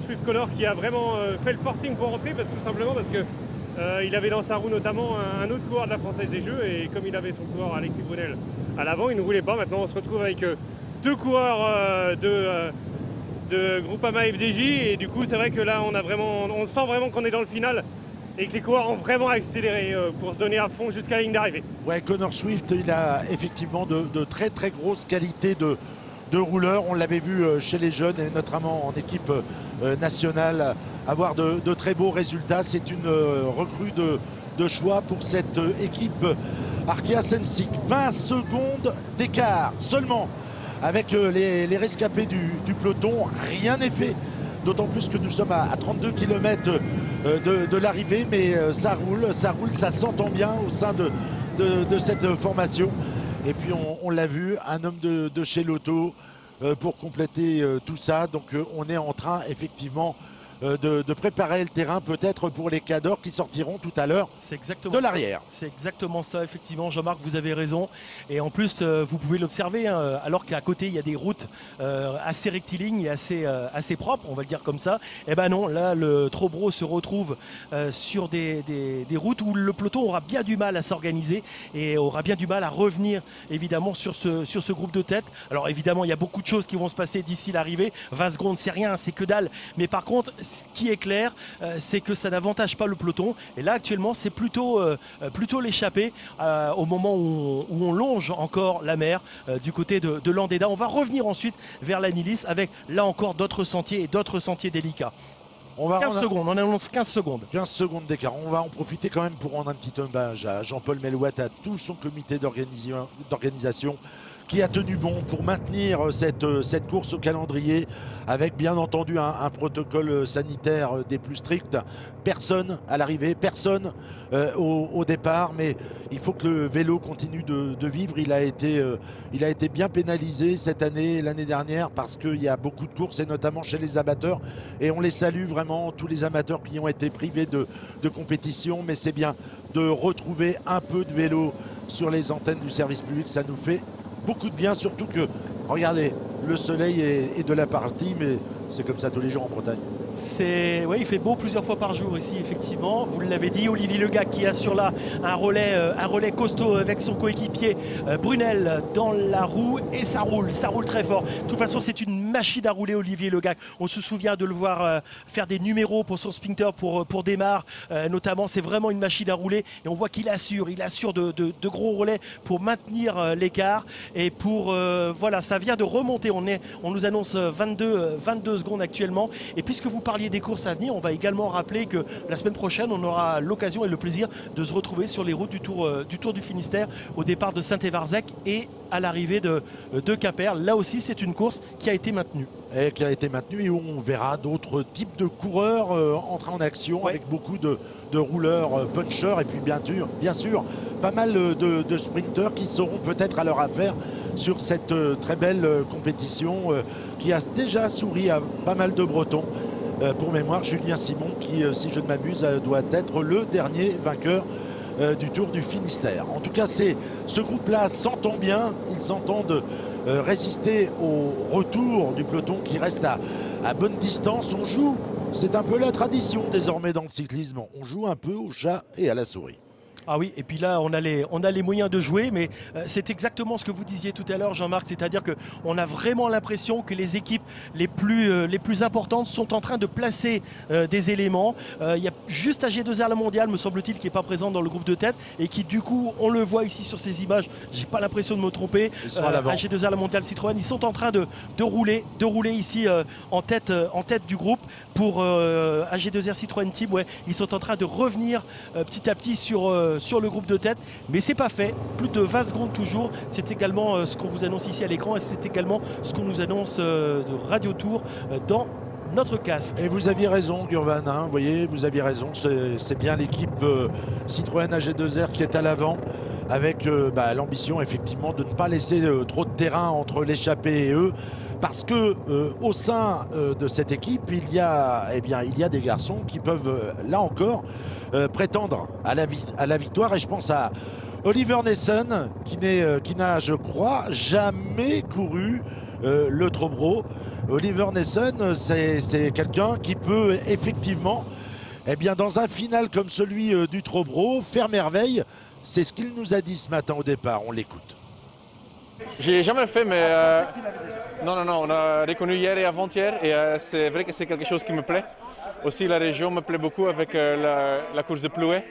Swift Connor, qui a vraiment fait le forcing pour rentrer, tout simplement parce que il avait dans sa roue notamment un autre coureur de la Française des Jeux, et comme il avait son coureur Alexis Brunel à l'avant, il ne roulait pas. Maintenant, on se retrouve avec deux coureurs de Groupama FDJ. Et du coup, c'est vrai que là, on sent vraiment qu'on est dans le final et que les coureurs ont vraiment accéléré pour se donner à fond jusqu'à la ligne d'arrivée. Ouais, Connor Swift, il a effectivement de très très grosses qualités de rouleur. On l'avait vu chez les jeunes et notamment en équipe nationale avoir de très beaux résultats. C'est une recrue de choix pour cette équipe Arkea Samsic. 20 secondes d'écart seulement avec les rescapés du peloton. Rien n'est fait, d'autant plus que nous sommes à 32 km de l'arrivée, mais ça roule, ça s'entend bien au sein de cette formation. Et puis on l'a vu, un homme de chez Lotto pour compléter tout ça. Donc on est en train effectivement de préparer le terrain peut-être pour les cadors qui sortiront tout à l'heure de l'arrière. C'est exactement ça, effectivement, Jean-Marc, vous avez raison. Et en plus, vous pouvez l'observer, hein, alors qu'à côté, il y a des routes assez rectilignes et assez propres, on va le dire comme ça. Eh ben non, là, le Trobro se retrouve sur des routes où le peloton aura bien du mal à s'organiser et aura bien du mal à revenir, évidemment, sur ce groupe de tête. Alors, évidemment, il y a beaucoup de choses qui vont se passer d'ici l'arrivée. 20 secondes, c'est rien, c'est que dalle. Mais par contre, ce qui est clair, c'est que ça n'avantage pas le peloton. Et là, actuellement, c'est plutôt l'échappée au moment où on longe encore la mer du côté de Landéda. On va revenir ensuite vers la Nilis avec, là encore, d'autres sentiers et d'autres sentiers délicats. 15 secondes, on annonce 15 secondes. 15 secondes d'écart. On va en profiter quand même pour rendre un petit hommage à Jean-Paul Melouat, à tout son comité d'organisation qui a tenu bon pour maintenir cette course au calendrier avec bien entendu un protocole sanitaire des plus stricts. Personne à l'arrivée, personne au départ, mais il faut que le vélo continue de vivre. Il a été bien pénalisé cette année, l'année dernière, parce qu'il y a beaucoup de courses et notamment chez les amateurs. Et on les salue vraiment, tous les amateurs qui ont été privés de compétition, mais c'est bien de retrouver un peu de vélo sur les antennes du service public. Ça nous fait beaucoup de bien, surtout que, regardez, le soleil est de la partie, mais c'est comme ça tous les jours en Bretagne. Oui, il fait beau plusieurs fois par jour ici, effectivement. Vous l'avez dit, Olivier Legac qui assure là un relais costaud avec son coéquipier Brunel dans la roue, et ça roule très fort. De toute façon, c'est une machine à rouler, Olivier Legac. On se souvient de le voir faire des numéros pour son sprinter, pour Démarre notamment. C'est vraiment une machine à rouler et on voit qu'il assure de gros relais pour maintenir l'écart et pour voilà, ça vient de remonter. On nous annonce 22 secondes actuellement. Et puisque vous parliez des courses à venir, on va également rappeler que la semaine prochaine, on aura l'occasion et le plaisir de se retrouver sur les routes du Tour du Finistère, au départ de Saint-Évarzec et à l'arrivée de Quimper. Là aussi, c'est une course qui a été maintenue. Et qui a été maintenue et où on verra d'autres types de coureurs entrer en action, ouais, avec beaucoup de rouleurs, punchers et puis bien sûr pas mal de sprinteurs qui seront peut-être à leur affaire sur cette très belle compétition qui a déjà souri à pas mal de Bretons. Pour mémoire, Julien Simon qui, si je ne m'abuse, doit être le dernier vainqueur du Tour du Finistère. En tout cas, ce groupe-là s'entend bien, ils entendent résister au retour du peloton qui reste à bonne distance. On joue, c'est un peu la tradition désormais dans le cyclisme, on joue un peu au chat et à la souris. Ah oui, et puis là, on a les moyens de jouer, mais c'est exactement ce que vous disiez tout à l'heure, Jean-Marc, c'est-à-dire qu'on a vraiment l'impression que les équipes les plus importantes sont en train de placer des éléments. Il y a juste AG2R La Mondiale, me semble-t-il, qui n'est pas présente dans le groupe de tête et qui, du coup, on le voit ici sur ces images, j'ai pas l'impression de me tromper. AG2R La Mondiale Citroën, ils sont en train de rouler ici en tête du groupe. Pour AG2R Citroën Team, ouais, ils sont en train de revenir petit à petit sur le groupe de tête, mais c'est pas fait. Plus de 20 secondes toujours. C'est également ce qu'on vous annonce ici à l'écran et c'est également ce qu'on nous annonce de Radio Tour dans notre casque. Et vous aviez raison, Gurvan, hein, vous voyez, vous aviez raison. C'est bien l'équipe Citroën AG2R qui est à l'avant, avec l'ambition effectivement de ne pas laisser trop de terrain entre l'échappée et eux. Parce que au sein de cette équipe, il y a des garçons qui peuvent là encore prétendre à la victoire. Et je pense à Oliver Nessen qui n'a, je crois, jamais couru le Trobro. Oliver Nessen, c'est quelqu'un qui peut effectivement, dans un final comme celui du Trobro, faire merveille. C'est ce qu'il nous a dit ce matin au départ. On l'écoute. J'ai jamais fait, mais non, on a reconnu hier et avant-hier et c'est vrai que c'est quelque chose qui me plaît. Aussi, la région me plaît beaucoup avec la course de Plouay.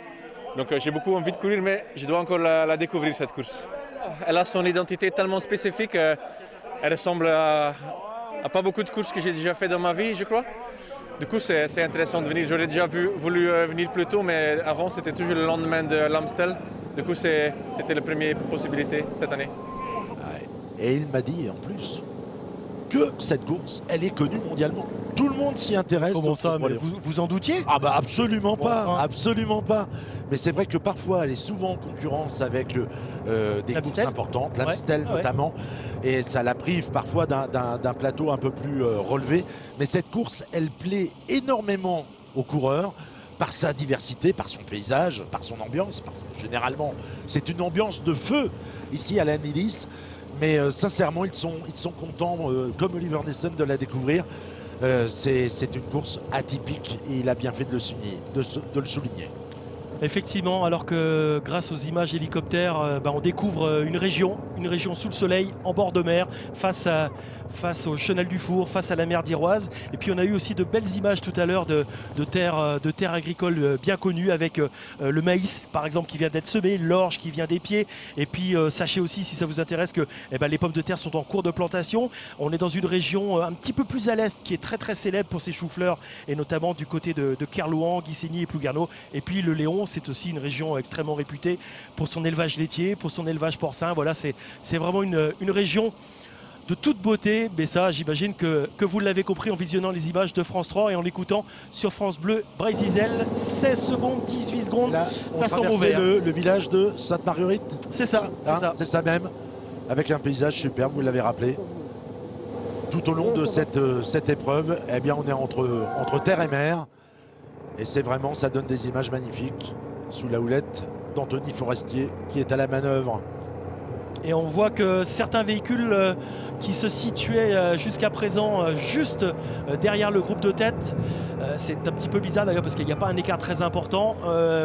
Donc j'ai beaucoup envie de courir, mais je dois encore la découvrir, cette course. Elle a son identité tellement spécifique, elle ressemble à pas beaucoup de courses que j'ai déjà fait dans ma vie, je crois. Du coup, c'est intéressant de venir. J'aurais déjà voulu venir plus tôt, mais avant, c'était toujours le lendemain de l'Amstel. Du coup, c'était la première possibilité cette année. Et il m'a dit en plus que cette course, elle est connue mondialement. Tout le monde s'y intéresse. Comment ça, mais vous en doutiez? Ah bah absolument pas, enfin. absolument pas. Mais c'est vrai que parfois elle est souvent en concurrence avec des courses importantes, l'Amstel notamment, et ça la prive parfois d'un plateau un peu plus relevé. Mais cette course, elle plaît énormément aux coureurs par sa diversité, par son paysage, par son ambiance, parce que généralement c'est une ambiance de feu ici à l'Anilis. Mais sincèrement, ils sont contents, comme Oliver Nessen, de la découvrir. C'est une course atypique et il a bien fait de le souligner. Effectivement, alors que grâce aux images hélicoptères, on découvre une région sous le soleil, en bord de mer, face au chenal du Four, face à la mer d'Iroise. Et puis on a eu aussi de belles images tout à l'heure de terres agricoles bien connues avec le maïs par exemple qui vient d'être semé, l'orge qui vient des pieds. Et puis sachez aussi, si ça vous intéresse, que les pommes de terre sont en cours de plantation. On est dans une région un petit peu plus à l'est qui est très très célèbre pour ses choux-fleurs, et notamment du côté de Kerlouan, Guissigny et Plouguerneau. Et puis le Léon, c'est aussi une région extrêmement réputée pour son élevage laitier, pour son élevage porcin. Voilà, c'est vraiment une région de toute beauté, mais ça j'imagine que vous l'avez compris en visionnant les images de France 3 et en l'écoutant sur France Bleu. Brésil, 16 secondes, 18 secondes, là, ça sent mauvais. Le village de Sainte-Marguerite. C'est ça, c'est ça même, avec un paysage superbe, vous l'avez rappelé. Tout au long de cette épreuve, eh bien, on est entre terre et mer, et c'est vraiment, ça donne des images magnifiques sous la houlette d'Anthony Forestier qui est à la manœuvre. Et on voit que certains véhicules qui se situaient jusqu'à présent juste derrière le groupe de tête, c'est un petit peu bizarre d'ailleurs parce qu'il n'y a pas un écart très important.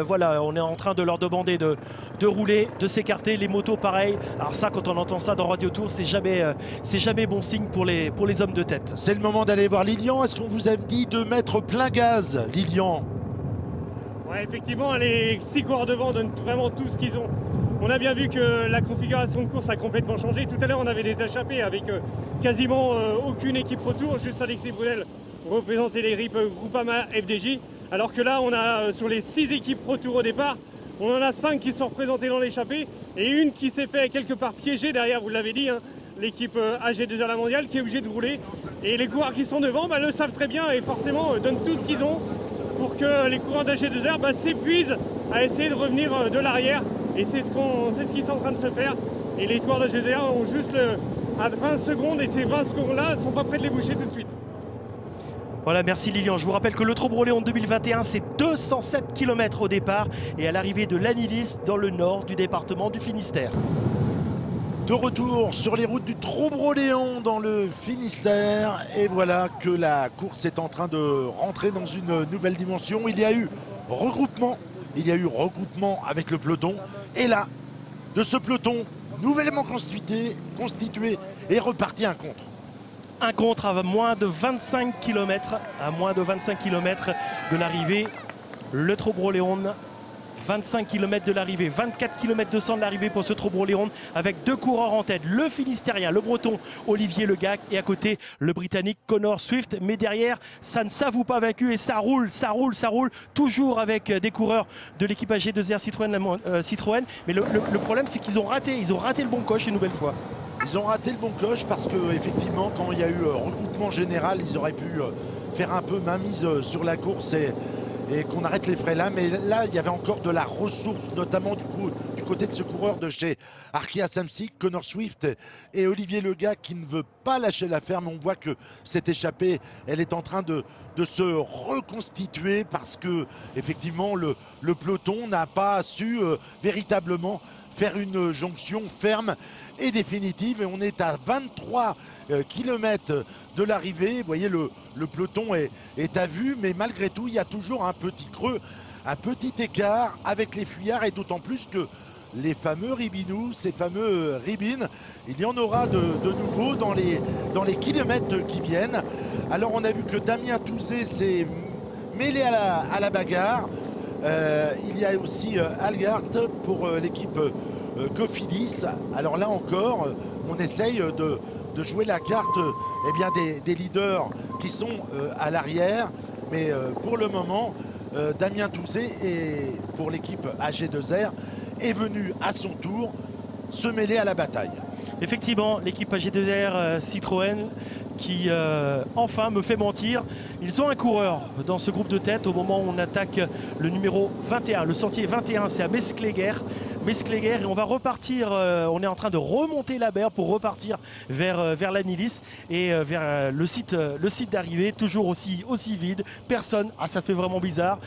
Voilà, on est en train de leur demander de rouler, de s'écarter. Les motos pareil. Alors ça, quand on entend ça dans Radio Tour, c'est jamais bon signe pour les hommes de tête. C'est le moment d'aller voir Lilian. Est-ce qu'on vous a dit de mettre plein gaz, Lilian? Ouais, effectivement, les 6 coureurs devant donnent vraiment tout ce qu'ils ont. On a bien vu que la configuration de course a complètement changé. Tout à l'heure, on avait des échappées avec quasiment aucune équipe retour. Juste Alexis Brunel représentait les RIP Groupama FDJ. Alors que là, on a sur les 6 équipes retour au départ, on en a 5 qui sont représentées dans l'échappée et une qui s'est fait quelque part piéger derrière, vous l'avez dit, hein, l'équipe AG2R La Mondiale qui est obligée de rouler. Et les coureurs qui sont devant le savent très bien et forcément donnent tout ce qu'ils ont pour que les coureurs d'AG2R s'épuisent à essayer de revenir de l'arrière. Et c'est ce qui est en train de se faire. Et les coureurs d'AG2R ont juste à 20 secondes et ces 20 secondes-là ne sont pas prêts de les boucher tout de suite. Voilà, merci Lilian. Je vous rappelle que le Trobreau-Léon 2021, c'est 207 km au départ et à l'arrivée de l'Anilis dans le nord du département du Finistère. De retour sur les routes du Trobreau-Léon dans le Finistère. Et voilà que la course est en train de rentrer dans une nouvelle dimension. Il y a eu regroupement avec le peloton. Et là, de ce peloton nouvellement constitué est reparti un contre. Un contre à moins de 25 km, de l'arrivée. Le Trobreau-Léon, 25 km de l'arrivée, 24 km 200 de l'arrivée pour ce Trobreau-Léon avec 2 coureurs en tête, le Finistérien, le Breton Olivier Le Gac et à côté le Britannique Connor Swift. Mais derrière, ça ne s'avoue pas vaincu et ça roule, toujours avec des coureurs de l'équipe AG2R Citroën. Mais le problème, c'est qu'ils ont raté le bon coche une nouvelle fois. Ils ont raté le bon coche parce que effectivement, quand il y a eu regroupement général, ils auraient pu faire un peu mainmise sur la course et qu'on arrête les frais là. Mais là, il y avait encore de la ressource, notamment du côté de ce coureur de chez Arkea Samsic, Connor Swift et Olivier Le Gac qui ne veut pas lâcher l'affaire. Mais on voit que cette échappée, elle est en train de se reconstituer parce que effectivement, le peloton n'a pas su véritablement faire une jonction ferme et définitive. Et on est à 23 km de l'arrivée. Vous voyez, le peloton est à vue, mais malgré tout, il y a toujours un petit creux, un petit écart avec les fuyards, et d'autant plus que les fameux ribinous, ces fameux ribines. Il y en aura de nouveau dans les kilomètres qui viennent. Alors on a vu que Damien Touzé s'est mêlé à la bagarre. Il y a aussi Algard pour l'équipe Cofidis. Alors là encore, on essaye de jouer la carte eh bien, des leaders qui sont à l'arrière. Mais pour le moment, Damien Touzé, pour l'équipe AG2R, est venu à son tour se mêler à la bataille. Effectivement, l'équipe AG2R Citroën qui enfin me fait mentir. Ils ont un coureur dans ce groupe de tête au moment où on attaque le numéro 21. Le sentier 21, c'est à Mescléguer. Et on va repartir, on est en train de remonter la berre pour repartir vers l'Anilis et vers le site d'arrivée, toujours aussi vide, personne. Ah, ça fait vraiment bizarre.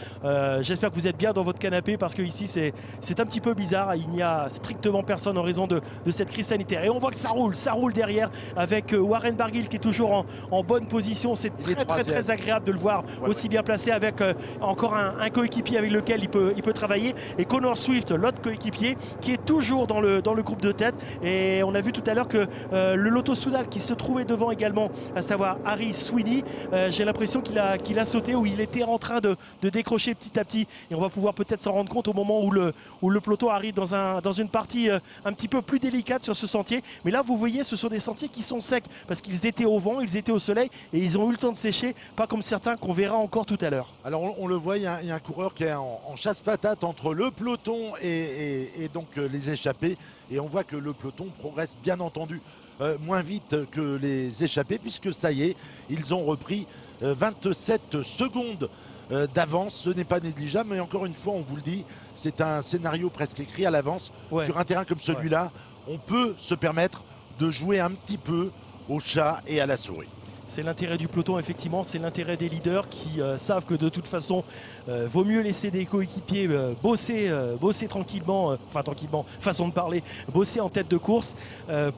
J'espère que vous êtes bien dans votre canapé parce que ici c'est un petit peu bizarre. Il n'y a strictement personne en raison de cette crise sanitaire. Et on voit que ça roule derrière avec Warren Barguil qui est toujours en bonne position. C'est très agréable de le voir aussi bien placé avec encore un coéquipier avec lequel il peut travailler. Et Connor Swift, l'autre coéquipier, qui est toujours dans le groupe de tête. Et on a vu tout à l'heure que le Lotto Soudal qui se trouvait devant également, à savoir Harry Sweeney, j'ai l'impression qu'il a sauté, où il était en train de décrocher petit à petit. Et on va pouvoir peut-être s'en rendre compte au moment où le peloton arrive dans une partie un petit peu plus délicate sur ce sentier. Mais là, vous voyez, ce sont des sentiers qui sont secs parce qu'ils étaient au vent, ils étaient au soleil et ils ont eu le temps de sécher, pas comme certains qu'on verra encore tout à l'heure. Alors on le voit, il y a un coureur qui est en chasse-patate entre le peloton et donc les échappés, et on voit que le peloton progresse bien entendu moins vite que les échappés, puisque ça y est, ils ont repris 27 secondes d'avance. Ce n'est pas négligeable, mais encore une fois on vous le dit, c'est un scénario presque écrit à l'avance. Sur un terrain comme celui-là, on peut se permettre de jouer un petit peu au chat et à la souris. C'est l'intérêt du peloton, effectivement, c'est l'intérêt des leaders qui savent que de toute façon, vaut mieux laisser des coéquipiers bosser tranquillement, façon de parler, bosser en tête de course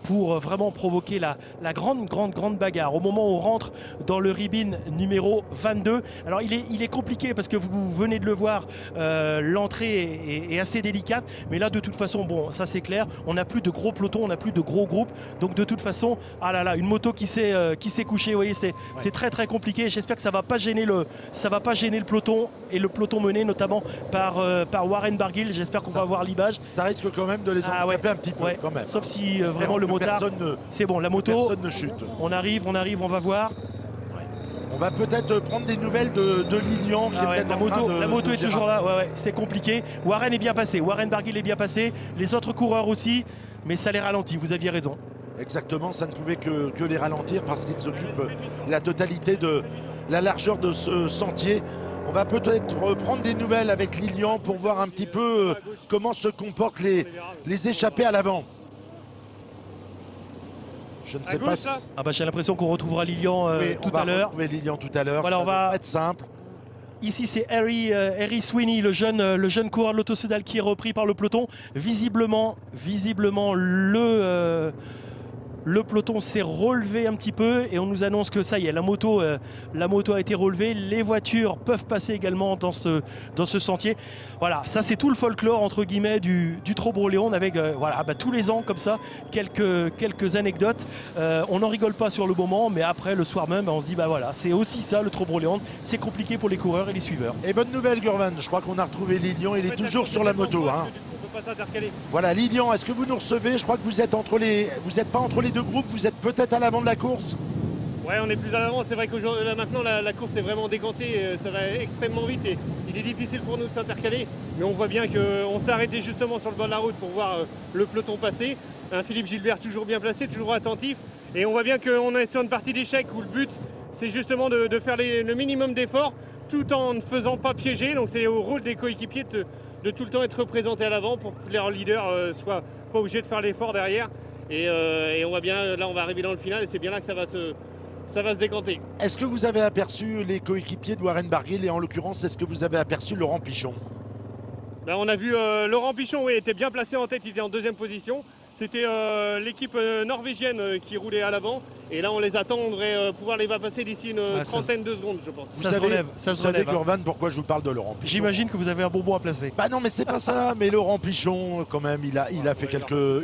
pour vraiment provoquer la grande bagarre. Au moment où on rentre dans le ribbon numéro 22, alors il est compliqué parce que vous venez de le voir, l'entrée est assez délicate, mais là de toute façon, bon, ça c'est clair, on n'a plus de gros pelotons, on n'a plus de gros groupes, donc de toute façon, ah là là, une moto qui s'est couchée. Vous voyez, c'est très compliqué. J'espère que ça va pas gêner le peloton, et le peloton mené notamment par Warren Barguil. J'espère qu'on va avoir l'image. Ça risque quand même de les handicaper un petit peu quand même. Sauf si vraiment le motard. C'est bon, la moto. Personne ne chute. On arrive, on va voir. On va peut-être prendre des nouvelles de Lilian. La moto est toujours là. C'est compliqué. Warren est bien passé. Warren Barguil est bien passé. Les autres coureurs aussi. Mais ça les ralentit. Vous aviez raison. Exactement, ça ne pouvait que les ralentir parce qu'ils s'occupent la totalité de la largeur de ce sentier. On va peut-être reprendre des nouvelles avec Lilian pour voir un petit peu comment se comportent les échappés à l'avant. Je ne sais pas si... j'ai l'impression qu'on retrouvera Lilian tout à l'heure. On va retrouver Lilian tout à l'heure, voilà, ça va être simple. Ici, c'est Harry Sweeney, le jeune coureur de Lotto Soudal qui est repris par le peloton. Visiblement le peloton s'est relevé un petit peu et on nous annonce que ça y est, la moto a été relevée. Les voitures peuvent passer également dans ce sentier. Voilà, ça c'est tout le folklore entre guillemets du Trobroléon avec tous les ans comme ça, quelques anecdotes. On n'en rigole pas sur le moment, mais après le soir même, on se dit voilà, c'est aussi ça le Trobroléon. C'est compliqué pour les coureurs et les suiveurs. Et bonne nouvelle Gurvan, je crois qu'on a retrouvé Lilian, il est toujours sur la moto. Voilà, Lilian, est-ce que vous nous recevez? Je crois que vous êtes pas entre les deux groupes, vous êtes peut-être à l'avant de la course. Ouais, on est plus à l'avant. C'est vrai que maintenant la course est vraiment décantée, ça va extrêmement vite et il est difficile pour nous de s'intercaler. Mais on voit bien qu'on s'est arrêté justement sur le bord de la route pour voir le peloton passer. Philippe Gilbert toujours bien placé, toujours attentif. Et on voit bien qu'on est sur une partie d'échec où le but c'est justement de faire le minimum d'efforts tout en ne faisant pas piéger. Donc c'est au rôle des coéquipiers de tout le temps être représentés à l'avant pour que leur leader soit pas obligé de faire l'effort derrière. Et on voit bien, là on va arriver dans le final et c'est bien là que ça va se décanter. Est-ce que vous avez aperçu les coéquipiers de Warren Barguil et en l'occurrence est-ce que vous avez aperçu Laurent Pichon? Là on a vu Laurent Pichon, oui, était bien placé en tête, il était en deuxième position. C'était l'équipe norvégienne qui roulait à l'avant. Et là, on les attend. On devrait pouvoir les voir passer d'ici une trentaine de secondes, je pense. Vous savez, Gurvan, pourquoi je vous parle de Laurent Pichon? J'imagine que vous avez un bonbon à placer. Bah non, mais c'est pas ça. Mais Laurent Pichon, quand même, il a fait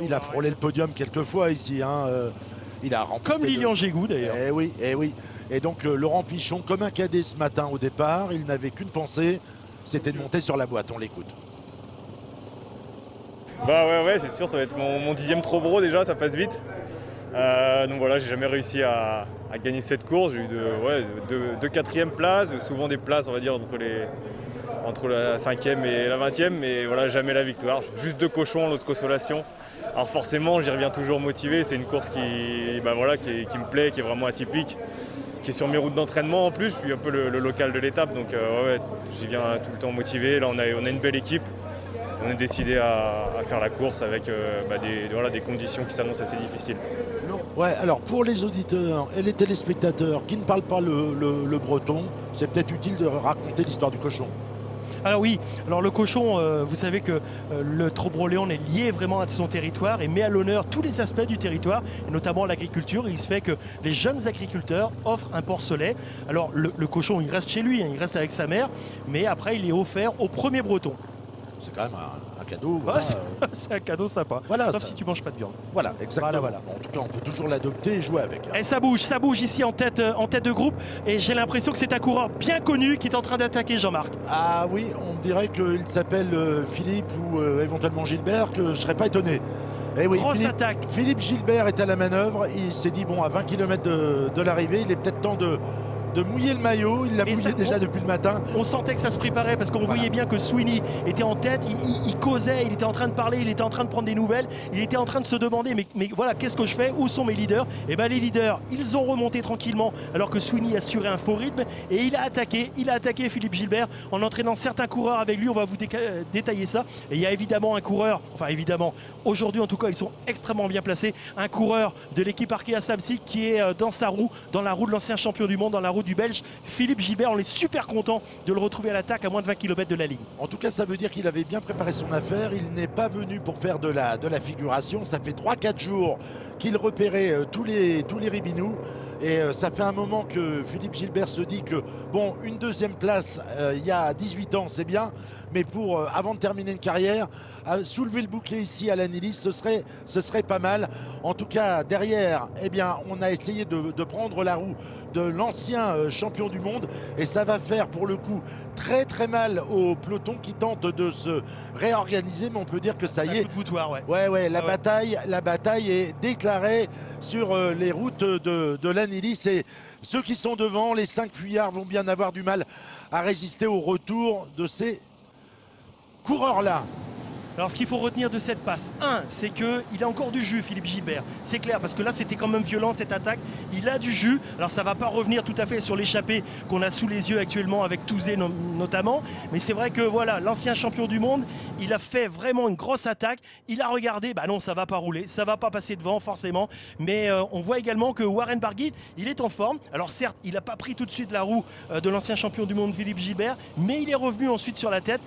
il a frôlé le podium quelques fois ici. Hein. Il a remporté. Comme Lilian Jégou d'ailleurs. Eh oui, eh oui. Et donc Laurent Pichon, comme un cadet ce matin au départ, il n'avait qu'une pensée, c'était de monter sur la boîte. On l'écoute. Bah ouais, c'est sûr, ça va être mon 10e Trobro déjà, ça passe vite. Donc voilà, j'ai jamais réussi à gagner cette course. J'ai eu deux 4e places, souvent des places, on va dire, entre la 5e et la 20e, mais voilà, jamais la victoire. Juste 2 cochons, l'autre consolation. Alors forcément, j'y reviens toujours motivé. C'est une course qui me plaît, qui est vraiment atypique, qui est sur mes routes d'entraînement en plus. Je suis un peu le local de l'étape, donc j'y viens tout le temps motivé. Là, on a une belle équipe. On est décidé à faire la course avec des conditions qui s'annoncent assez difficiles. Ouais, alors pour les auditeurs et les téléspectateurs qui ne parlent pas le breton, c'est peut-être utile de raconter l'histoire du cochon. Alors oui, alors le cochon, vous savez que le Trobroléon est lié vraiment à son territoire et met à l'honneur tous les aspects du territoire, et notamment l'agriculture. Il se fait que les jeunes agriculteurs offrent un porcelet. Alors le cochon, il reste chez lui, hein, il reste avec sa mère, mais après il est offert au premier breton. C'est quand même un cadeau. Voilà. Ouais, c'est un cadeau sympa. Voilà, sauf si tu manges pas de viande. Voilà, exactement. Voilà. En tout cas, on peut toujours l'adopter et jouer avec. Hein. Et ça bouge ici en tête de groupe. Et j'ai l'impression que c'est un coureur bien connu qui est en train d'attaquer, Jean-Marc. Ah oui, on dirait qu'il s'appelle Philippe ou éventuellement Gilbert, que je ne serais pas étonné. Eh oui, grosse attaque. Philippe Gilbert est à la manœuvre. Il s'est dit, bon, à 20 km de l'arrivée, il est peut-être temps de mouiller le maillot. Il l'a mouillé déjà depuis le matin. On sentait que ça se préparait parce qu'on voyait bien que Sweeney était en tête, il causait, il était en train de parler, il était en train de prendre des nouvelles, il était en train de se demander mais voilà, qu'est-ce que je fais, où sont mes leaders? Et bien les leaders, ils ont remonté tranquillement alors que Sweeney assurait un faux rythme et il a attaqué Philippe Gilbert en entraînant certains coureurs avec lui. On va vous détailler ça. Et il y a évidemment un coureur, enfin évidemment, aujourd'hui en tout cas ils sont extrêmement bien placés, un coureur de l'équipe Arkea Samsic qui est dans sa roue, dans la roue de l'ancien champion du monde, dans la roue du Belge Philippe Gilbert. On est super content de le retrouver à l'attaque à moins de 20 km de la ligne. En tout cas, ça veut dire qu'il avait bien préparé son affaire. Il n'est pas venu pour faire de la figuration. Ça fait 3-4 jours qu'il repérait tous les ribinous. Et ça fait un moment que Philippe Gilbert se dit que bon, une 2e place il y a 18 ans, c'est bien. Mais pour, avant de terminer une carrière, soulever le bouclier ici à l'Anilis, ce serait pas mal. En tout cas, derrière, eh bien, on a essayé de prendre la roue de l'ancien champion du monde. Et ça va faire pour le coup très très mal au peloton qui tente de se réorganiser. Mais on peut dire que ça y est. Boutoir, la bataille est déclarée sur les routes de l'Anilis. Et ceux qui sont devant, les 5 fuyards, vont bien avoir du mal à résister au retour de ces coureurs-là. Alors ce qu'il faut retenir de cette passe, c'est qu'il a encore du jus, Philippe Gilbert. C'est clair, parce que là c'était quand même violent cette attaque. Il a du jus. Alors ça ne va pas revenir tout à fait sur l'échappée qu'on a sous les yeux actuellement avec Touzé notamment. Mais c'est vrai que voilà, l'ancien champion du monde, il a fait vraiment une grosse attaque. Il a regardé, bah non, ça ne va pas rouler, ça ne va pas passer devant forcément. Mais on voit également que Warren Barguil, il est en forme. Alors certes, il n'a pas pris tout de suite la roue de l'ancien champion du monde Philippe Gilbert, mais il est revenu ensuite sur la tête.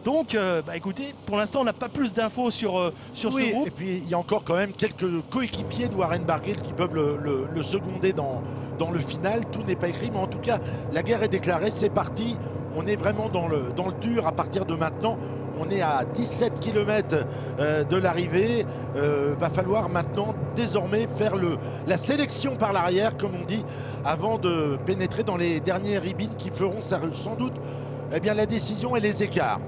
Donc, écoutez, pour l'instant, on n'a pas plus d'infos sur ce groupe. Et puis, il y a encore quand même quelques coéquipiers de Warren Barguil qui peuvent le seconder dans le final. Tout n'est pas écrit, mais en tout cas, la guerre est déclarée, c'est parti. On est vraiment dans le dur à partir de maintenant. On est à 17 km de l'arrivée. Va falloir maintenant, désormais, faire la sélection par l'arrière, comme on dit, avant de pénétrer dans les derniers ribines qui feront sans doute la décision et les écarts.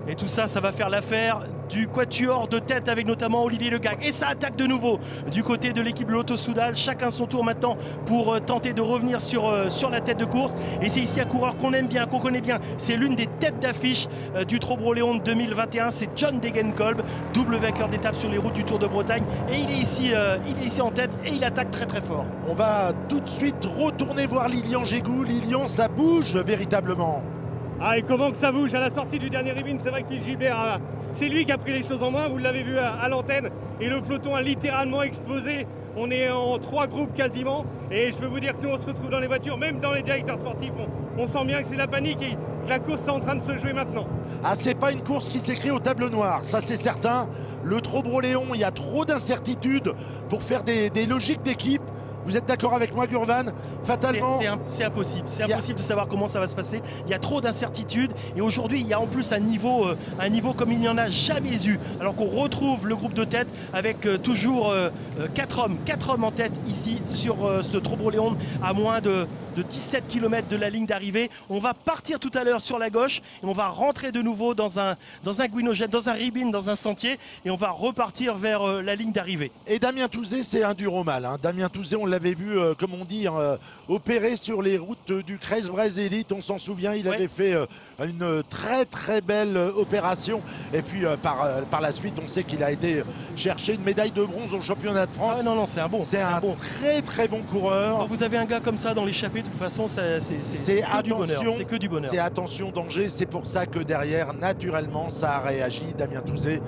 Et tout ça, ça va faire l'affaire du quatuor de tête avec notamment Olivier Le Gag. Et ça attaque de nouveau du côté de l'équipe Lotto Soudal. Chacun son tour maintenant pour tenter de revenir sur la tête de course. Et c'est ici un coureur qu'on aime bien, qu'on connaît bien. C'est l'une des têtes d'affiche du Trobroléon 2021. C'est John Degenkolb, double vainqueur d'étape sur les routes du Tour de Bretagne. Et il est ici en tête et il attaque très très fort. On va tout de suite retourner voir Lilian Jégou. Lilian, ça bouge véritablement. Ah, et comment que ça bouge à la sortie du dernier ribine. C'est vrai que Philippe Gilbert, c'est lui qui a pris les choses en main. Vous l'avez vu à l'antenne. Et le peloton a littéralement explosé On est en 3 groupes quasiment. Et je peux vous dire que nous, on se retrouve dans les voitures, même dans les directeurs sportifs. On sent bien que c'est la panique et que la course est en train de se jouer maintenant. Ah, c'est pas une course qui s'écrit au tableau noir, ça c'est certain. Le Trobreau-Léon, il y a trop d'incertitudes pour faire des logiques d'équipe. Vous êtes d'accord avec moi, Gurvan? Fatalement, c'est impossible. C'est impossible de savoir comment ça va se passer. Il y a trop d'incertitudes. Et aujourd'hui, il y a en plus un niveau comme il n'y en a jamais eu. Alors qu'on retrouve le groupe de tête avec toujours 4 hommes en tête ici sur ce Trobreau-Léon à moins de 17 km de la ligne d'arrivée. On va partir tout à l'heure sur la gauche et on va rentrer de nouveau dans un Guinogène, dans un Ribine, dans un sentier, et on va repartir vers la ligne d'arrivée. Et Damien Touzé, c'est un dur au mal. Hein. Damien Touzé, on l'avait vu, comme on dit, opérer sur les routes du Crest-Bréz Élite. On s'en souvient, il avait fait une très très belle opération. Et puis par la suite, on sait qu'il a été chercher une médaille de bronze au championnat de France. Ah non, c'est un bon. C'est un très très bon coureur. Quand vous avez un gars comme ça dans l'échappée, de toute façon, c'est que du bonheur. C'est que du bonheur. C'est attention, danger. C'est pour ça que derrière, naturellement, ça a réagi. Damien Touzé,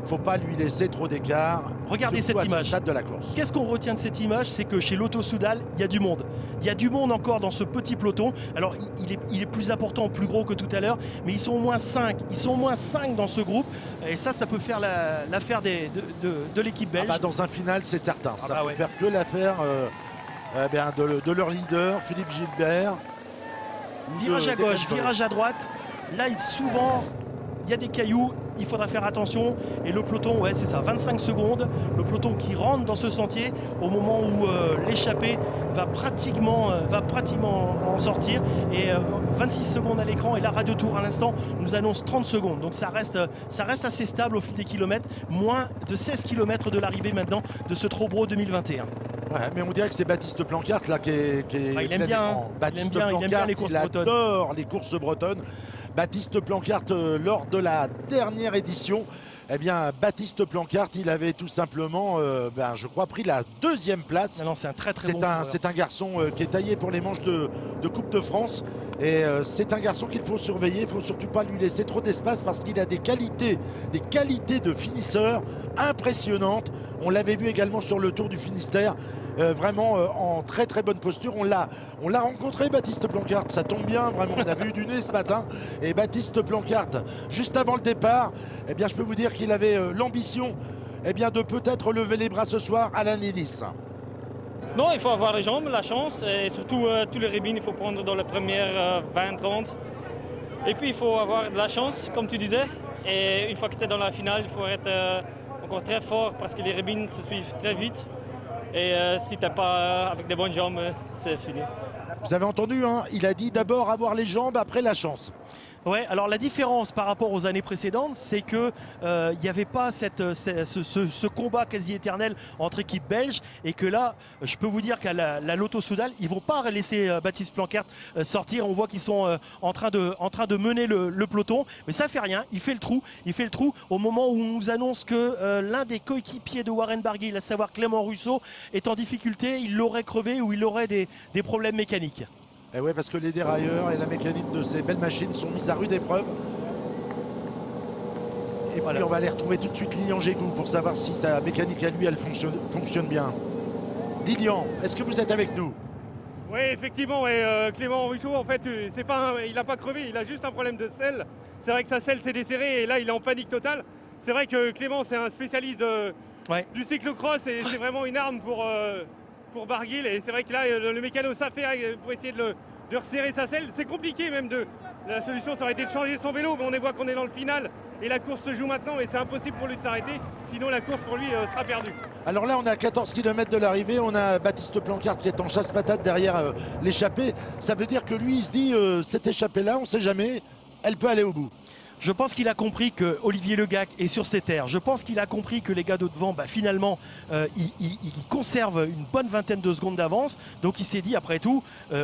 faut pas lui laisser trop d'écart. Regardez cette image. De la course. Qu'est-ce qu'on retient de cette image? C'est que chez Lotto Soudal, il y a du monde. Il y a du monde encore dans ce petit peloton. Alors, il est plus important, plus gros que tout à l'heure, mais ils sont au moins 5. Ils sont au moins 5 dans ce groupe. Et ça peut faire l'affaire de l'équipe belge. Ah bah dans un final, c'est certain. Ça peut faire que l'affaire de leur leader, Philippe Gilbert. Virage à gauche, virage à droite. Là, souvent, il y a des cailloux. Il faudra faire attention. Et le peloton, c'est ça, 25 secondes. Le peloton qui rentre dans ce sentier au moment où l'échappée va pratiquement en sortir. Et 26 secondes à l'écran. Et la Radio Tour à l'instant nous annonce 30 secondes. Donc ça reste assez stable au fil des kilomètres. Moins de 16 km de l'arrivée maintenant de ce Trobreau 2021. Ouais, mais on dirait que c'est Baptiste Plancart là qui est il aime bien, Baptiste il aime bien les courses bretonnes. Il adore les courses bretonnes. Baptiste Plancart, lors de la dernière édition, Baptiste Plancart, il avait tout simplement, je crois, pris la 2e place. Non, c'est un très bon C'est un garçon qui est taillé pour les manches de Coupe de France. Et c'est un garçon qu'il faut surveiller. Il ne faut surtout pas lui laisser trop d'espace parce qu'il a des qualités de finisseur impressionnantes. On l'avait vu également sur le Tour du Finistère. Vraiment en très très bonne posture. On l'a rencontré, Baptiste Plancart, ça tombe bien, vraiment, on a vu du nez ce matin. Et Baptiste Plancart, juste avant le départ, je peux vous dire qu'il avait l'ambition de peut-être lever les bras ce soir à l'Anilis. Non, il faut avoir les jambes, la chance, et surtout tous les ribines, il faut prendre dans les premières 20-30. Et puis il faut avoir de la chance, comme tu disais, et une fois que tu es dans la finale, il faut être encore très fort parce que les ribines se suivent très vite. Et si tu n'es pas avec des bonnes jambes, c'est fini. Vous avez entendu, hein, il a dit d'abord avoir les jambes, après la chance. Ouais, alors la différence par rapport aux années précédentes, c'est que il n'y avait pas ce combat quasi éternel entre équipes belges, et que là, je peux vous dire qu'à la Lotto Soudal, ils ne vont pas laisser Baptiste Plancart sortir. On voit qu'ils sont en train de mener le peloton, mais ça fait rien. Il fait le trou au moment où on nous annonce que l'un des coéquipiers de Warren Barguil, à savoir Clément Russo, est en difficulté. Il l'aurait crevé ou il aurait des problèmes mécaniques. Et ouais, parce que les dérailleurs et la mécanique de ces belles machines sont mises à rude épreuve. Et puis on va aller retrouver tout de suite Lilian Gégou pour savoir si sa mécanique à lui, elle fonctionne bien. Lilian, est-ce que vous êtes avec nous? Oui, effectivement, Clément Russo, en fait, il n'a pas crevé, il a juste un problème de selle. C'est vrai que sa selle s'est desserrée et là, il est en panique totale. C'est vrai que Clément, c'est un spécialiste du cyclocross et c'est vraiment une arme pour Barguil. Et c'est vrai que là, le mécano, ça fait pour essayer de resserrer sa selle. C'est compliqué même. La solution, ça aurait été de changer son vélo, mais on voit qu'on est dans le final et la course se joue maintenant et c'est impossible pour lui de s'arrêter. Sinon, la course pour lui sera perdue. Alors là, on est à 14 km de l'arrivée. On a Baptiste Plancart qui est en chasse-patate derrière l'échappée. Ça veut dire que lui, il se dit, cette échappée-là, on ne sait jamais, elle peut aller au bout. Je pense qu'il a compris que Olivier Le Gac est sur ses terres. Je pense qu'il a compris que les gars de devant, finalement, ils conservent une bonne vingtaine de secondes d'avance. Donc il s'est dit, après tout,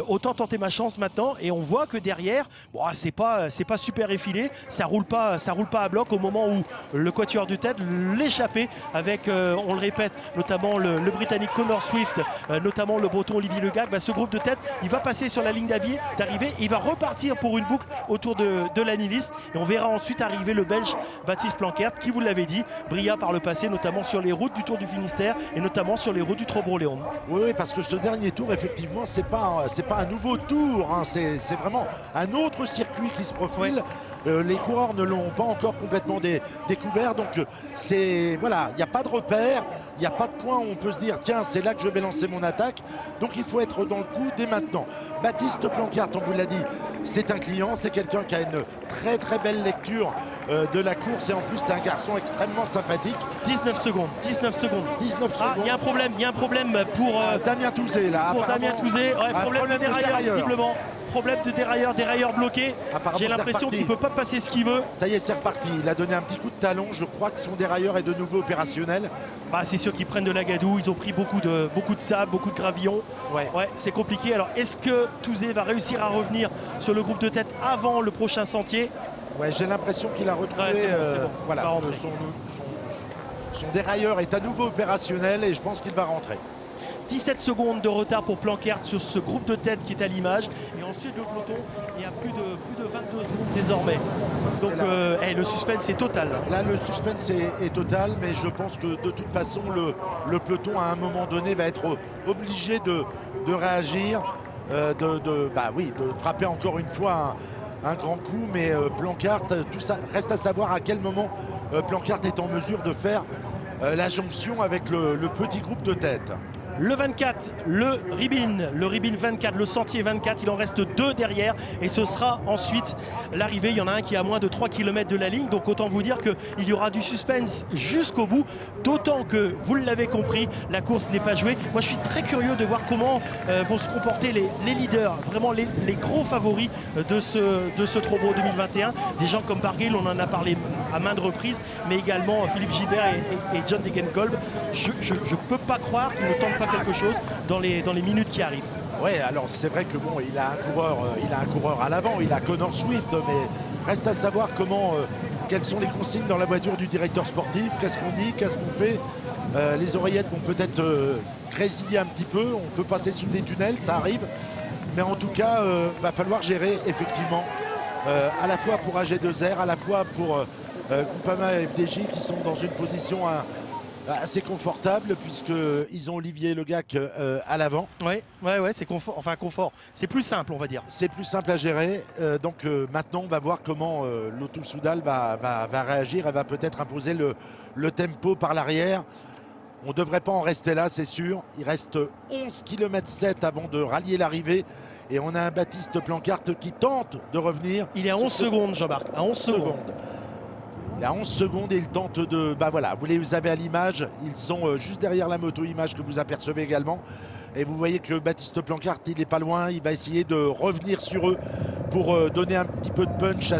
autant tenter ma chance maintenant. Et on voit que derrière, c'est pas super effilé. Ça roule pas à bloc au moment où le quatuor du tête, l'échappée avec, on le répète, notamment le Britannique Connor Swift, notamment le Breton Olivier Le Gac. Ce groupe de tête, il va passer sur la ligne d'arrivée. Il va repartir pour une boucle autour de l'Anilis. Et on verra verra ensuite arriver le Belge Baptiste Planckaert qui, vous l'avez dit, brilla par le passé, notamment sur les routes du Tour du Finistère et notamment sur les routes du Trobreau-Léon. Oui, parce que ce dernier tour, effectivement, c'est pas un nouveau tour, hein, c'est vraiment un autre circuit qui se profile. Les coureurs ne l'ont pas encore complètement découvert, donc voilà, il n'y a pas de repère, il n'y a pas de point où on peut se dire tiens, c'est là que je vais lancer mon attaque, donc il faut être dans le coup dès maintenant. Baptiste Planckaert, on vous l'a dit, c'est un client, c'est quelqu'un qui a une très très belle lecture de la course, et en plus c'est un garçon extrêmement sympathique. 19 secondes. 19 secondes. Ah, il y a un problème pour Damien Touzé là. Pour Damien Touzé, problème de dérailleur visiblement. Problème de dérailleur bloqué. J'ai l'impression qu'il ne peut pas passer ce qu'il veut. Ça y est, c'est reparti. Il a donné un petit coup de talon. Je crois que son dérailleur est de nouveau opérationnel. Bah, c'est sûr qu'ils prennent de la gadoue. Ils ont pris beaucoup de sable, beaucoup de gravillon. Ouais, c'est compliqué. Alors, est-ce que Touzé va réussir à revenir sur le groupe de tête avant le prochain sentier? Ouais, j'ai l'impression qu'il a retrouvé. Bon. Voilà, son dérailleur est à nouveau opérationnel et je pense qu'il va rentrer. 17 secondes de retard pour Planckaert sur ce groupe de tête qui est à l'image. Et ensuite, le peloton, il y a plus de 22 secondes désormais. Donc, le suspense est total. Là, le suspense est total, mais je pense que de toute façon, le peloton, à un moment donné, va être obligé de réagir, de frapper encore une fois un grand coup. Mais Planckaert, tout ça reste à savoir à quel moment Planckaert est en mesure de faire la jonction avec le petit groupe de tête. Le 24, le Ribin 24, le sentier 24, il en reste 2 derrière et ce sera ensuite l'arrivée. Il y en a un qui est à moins de 3 km de la ligne, donc autant vous dire qu'il y aura du suspense jusqu'au bout, d'autant que, vous l'avez compris, la course n'est pas jouée. Moi je suis très curieux de voir comment vont se comporter les leaders, vraiment les gros favoris de ce Trobreau 2021. Des gens comme Barguil, on en a parlé à maintes reprises, mais également Philippe Gilbert et John Degenkolb. Je ne peux pas croire qu'ils ne tentent pas quelque chose dans les minutes qui arrivent. Ouais, alors c'est vrai que bon, il a un coureur à l'avant, il a Connor Swift, mais reste à savoir quelles sont les consignes dans la voiture du directeur sportif, qu'est-ce qu'on dit, qu'est-ce qu'on fait. Les oreillettes vont peut-être grésiller un petit peu, on peut passer sous des tunnels, ça arrive, mais en tout cas, va falloir gérer effectivement, à la fois pour AG2R, à la fois pour Groupama et FDJ qui sont dans une position assez confortable puisqu'ils ont Olivier Le Gac à l'avant. Ouais, c'est confort. Enfin, confort. C'est plus simple, on va dire. C'est plus simple à gérer. Donc maintenant, on va voir comment Lotto Soudal va réagir. Elle va peut-être imposer le tempo par l'arrière. On ne devrait pas en rester là, c'est sûr. Il reste 11 km 7 avant de rallier l'arrivée. Et on a un Baptiste Planckaert qui tente de revenir. Il est à 11 secondes, Jean-Marc. À 11 secondes. Il a 11 secondes et il tente de... voilà, vous les avez à l'image. Ils sont juste derrière la moto, image que vous apercevez également. Et vous voyez que Baptiste Planckaert, il n'est pas loin. Il va essayer de revenir sur eux pour donner un petit peu de punch à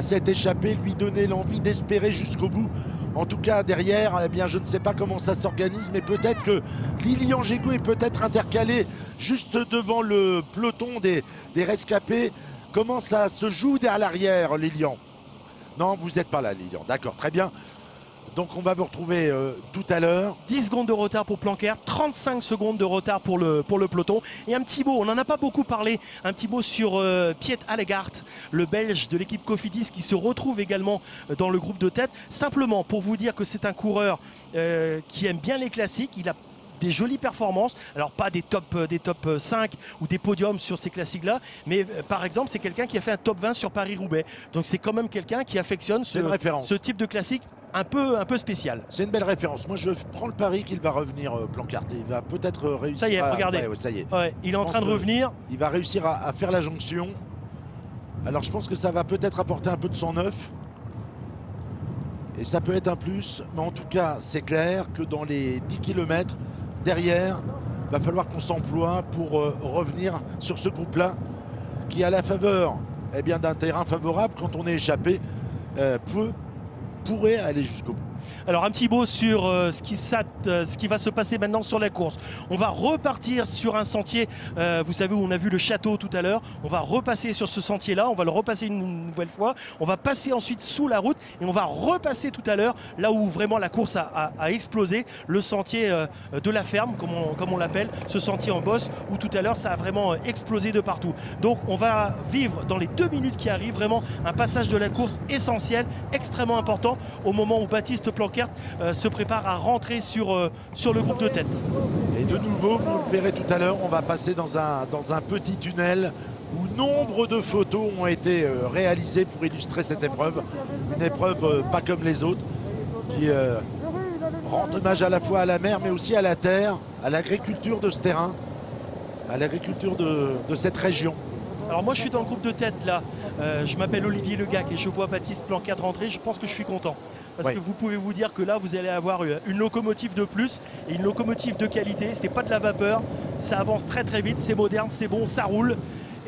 cette échappée, lui donner l'envie d'espérer jusqu'au bout. En tout cas, derrière, eh bien, je ne sais pas comment ça s'organise, mais peut-être que Lilian Jégou est peut-être intercalé juste devant le peloton des rescapés. Comment ça se joue derrière l'arrière, Lilian? Non, vous n'êtes pas là, Lilian. D'accord, très bien. Donc on va vous retrouver tout à l'heure. 10 secondes de retard pour Planckaert, 35 secondes de retard pour le peloton. Et un petit mot, on n'en a pas beaucoup parlé, un petit mot sur Piet Allegaert, le Belge de l'équipe Cofidis qui se retrouve également dans le groupe de tête. Simplement pour vous dire que c'est un coureur qui aime bien les classiques. Il a des jolies performances, alors pas des top 5 ou des podiums sur ces classiques-là, mais par exemple, c'est quelqu'un qui a fait un top 20 sur Paris-Roubaix. Donc c'est quand même quelqu'un qui affectionne ce type de classique un peu spécial. C'est une belle référence. Moi, je prends le pari qu'il va revenir, Planckaert. Il va peut-être réussir. Ça y est, regardez. Ça y est. Ouais, il est en train de revenir. Il va réussir à faire la jonction. Alors, je pense que ça va peut-être apporter un peu de sang neuf. Et ça peut être un plus. Mais en tout cas, c'est clair que dans les 10 km, derrière, il va falloir qu'on s'emploie pour revenir sur ce groupe-là qui, à la faveur d'un terrain favorable, quand on est échappé, pourrait aller jusqu'au bout. Alors un petit mot sur ce qui ce qui va se passer maintenant sur la course. On va repartir sur un sentier, vous savez où on a vu le château tout à l'heure. On va repasser sur ce sentier-là, on va le repasser une nouvelle fois. On va passer ensuite sous la route et on va repasser tout à l'heure là où vraiment la course a explosé, le sentier de la ferme, comme on l'appelle, ce sentier en bosse où tout à l'heure ça a vraiment explosé de partout. Donc on va vivre dans les 2 minutes qui arrivent vraiment un passage de la course essentiel, extrêmement important au moment où Baptiste Planckaert se prépare à rentrer sur le groupe de tête. Et de nouveau, vous le verrez tout à l'heure, on va passer dans un petit tunnel où nombre de photos ont été réalisées pour illustrer cette épreuve. Une épreuve pas comme les autres, qui rend hommage à la fois à la mer mais aussi à la terre, à l'agriculture de ce terrain, à l'agriculture de cette région. Alors moi je suis dans le groupe de tête là, je m'appelle Olivier Legac et je vois Baptiste Planckaert rentrer, je pense que je suis content. Parce que vous pouvez vous dire que là vous allez avoir une locomotive de plus et une locomotive de qualité, c'est pas de la vapeur, ça avance très très vite, c'est moderne, c'est bon, ça roule.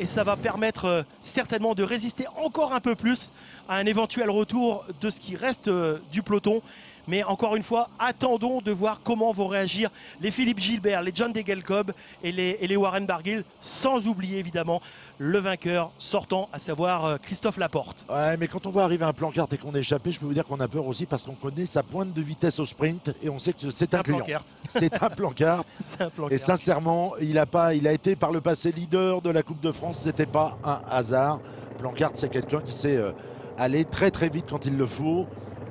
Et ça va permettre certainement de résister encore un peu plus à un éventuel retour de ce qui reste du peloton. Mais encore une fois, attendons de voir comment vont réagir les Philippe Gilbert, les John Degenkolb et les Warren Barguil, sans oublier évidemment le vainqueur sortant, à savoir Christophe Laporte. Ouais, mais quand on voit arriver un Planckaert et qu'on est échappé, je peux vous dire qu'on a peur aussi parce qu'on connaît sa pointe de vitesse au sprint et on sait que c'est un client. C'est un Planckaert. Et sincèrement, il a été par le passé leader de la Coupe de France, c'était pas un hasard. Planckaert, c'est quelqu'un qui sait aller très très vite quand il le faut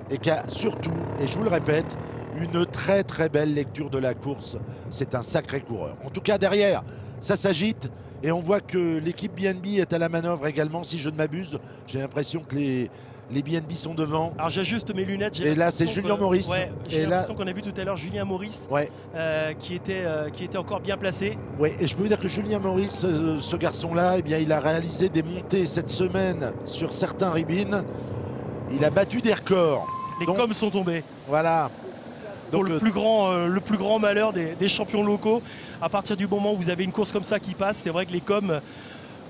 et qui a surtout, et je vous le répète, une très très belle lecture de la course. C'est un sacré coureur. En tout cas, derrière, ça s'agite et on voit que l'équipe BNB est à la manœuvre également, si je ne m'abuse. J'ai l'impression que les BNB sont devant. Alors j'ajuste mes lunettes. Et là, c'est Julien Maurice. Ouais, j'ai l'impression qu'on a vu tout à l'heure Julien Maurice qui était encore bien placé. Ouais, et je peux vous dire que Julien Maurice, ce garçon-là, eh bien, il a réalisé des montées cette semaine sur certains ribbons. Il a battu des records. Les coms sont tombés. Voilà. Pour le plus grand malheur des champions locaux, à partir du moment où vous avez une course comme ça qui passe, c'est vrai que les coms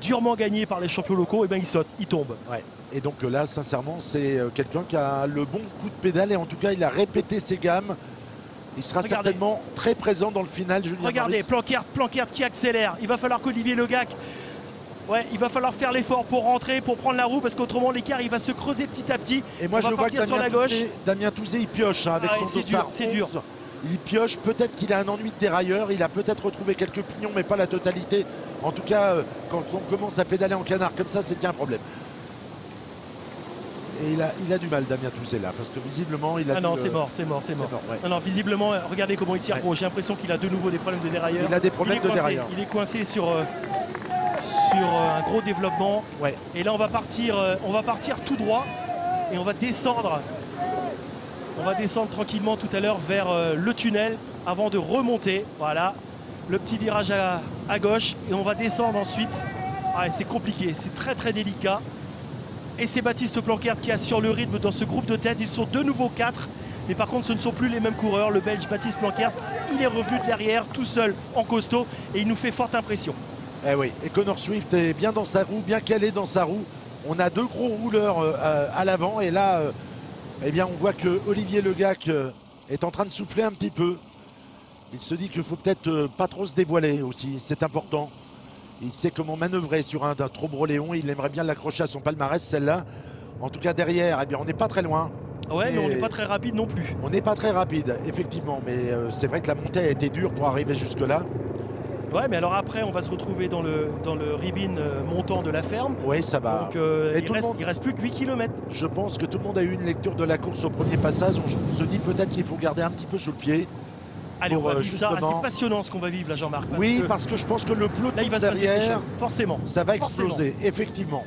durement gagnés par les champions locaux, eh ben, ils sautent, ils tombent. Ouais. Et donc là, sincèrement, c'est quelqu'un qui a le bon coup de pédale et en tout cas, il a répété ses gammes. Il sera certainement très présent dans le final, Julien Regardez, Planckaert qui accélère. Il va falloir qu'Olivier Legac, il va falloir faire l'effort pour rentrer, pour prendre la roue, parce qu'autrement l'écart il va se creuser petit à petit. Et moi je vois que Damien Touzé il pioche avec son dossard. C'est dur. Il pioche, peut-être qu'il a un ennui de dérailleur, il a peut-être retrouvé quelques pignons mais pas la totalité. En tout cas, quand on commence à pédaler en canard comme ça, c'est qu'il y a un problème. Et il a du mal, Damien Touzé là, parce que visiblement il a. Ah non, c'est mort. Ouais. Non, visiblement, regardez comment il tire. Bon, j'ai l'impression qu'il a de nouveau des problèmes de dérailleur. Il a des problèmes de dérailleur. Il est coincé sur un gros développement. Ouais. Et là on va partir tout droit et on va descendre. On va descendre tranquillement tout à l'heure vers le tunnel avant de remonter. Voilà, le petit virage à gauche et on va descendre ensuite. Ah, c'est compliqué, c'est très très délicat. Et c'est Baptiste Planckaert qui assure le rythme dans ce groupe de tête. Ils sont de nouveau 4. Mais par contre, ce ne sont plus les mêmes coureurs. Le Belge Baptiste Planckaert, il est revenu de l'arrière tout seul en costaud et il nous fait forte impression. Eh oui, et Connor Swift est bien dans sa roue, bien calé dans sa roue. On a 2 gros rouleurs à l'avant et là, eh bien, on voit que Olivier Legac est en train de souffler un petit peu. Il se dit qu'il faut peut-être pas trop se dévoiler aussi, c'est important. Il sait comment manœuvrer sur un trop broléon, il aimerait bien l'accrocher à son palmarès, celle-là. En tout cas, derrière, eh bien, on n'est pas très loin. Ouais, mais on n'est pas très rapide non plus. On n'est pas très rapide, effectivement, mais c'est vrai que la montée a été dure pour arriver jusque-là. Ouais, mais alors après, on va se retrouver dans le ribbon montant de la ferme. Oui, ça va. Donc il reste plus que 8 km. Je pense que tout le monde a eu une lecture de la course au premier passage. On se dit peut-être qu'il faut garder un petit peu sous le pied. Allez, on va vivre ça. C'est passionnant ce qu'on va vivre là, Jean-Marc. Parce que je pense que le peloton là, il va se passer quelque derrière, chose. Forcément. Ça va exploser, effectivement.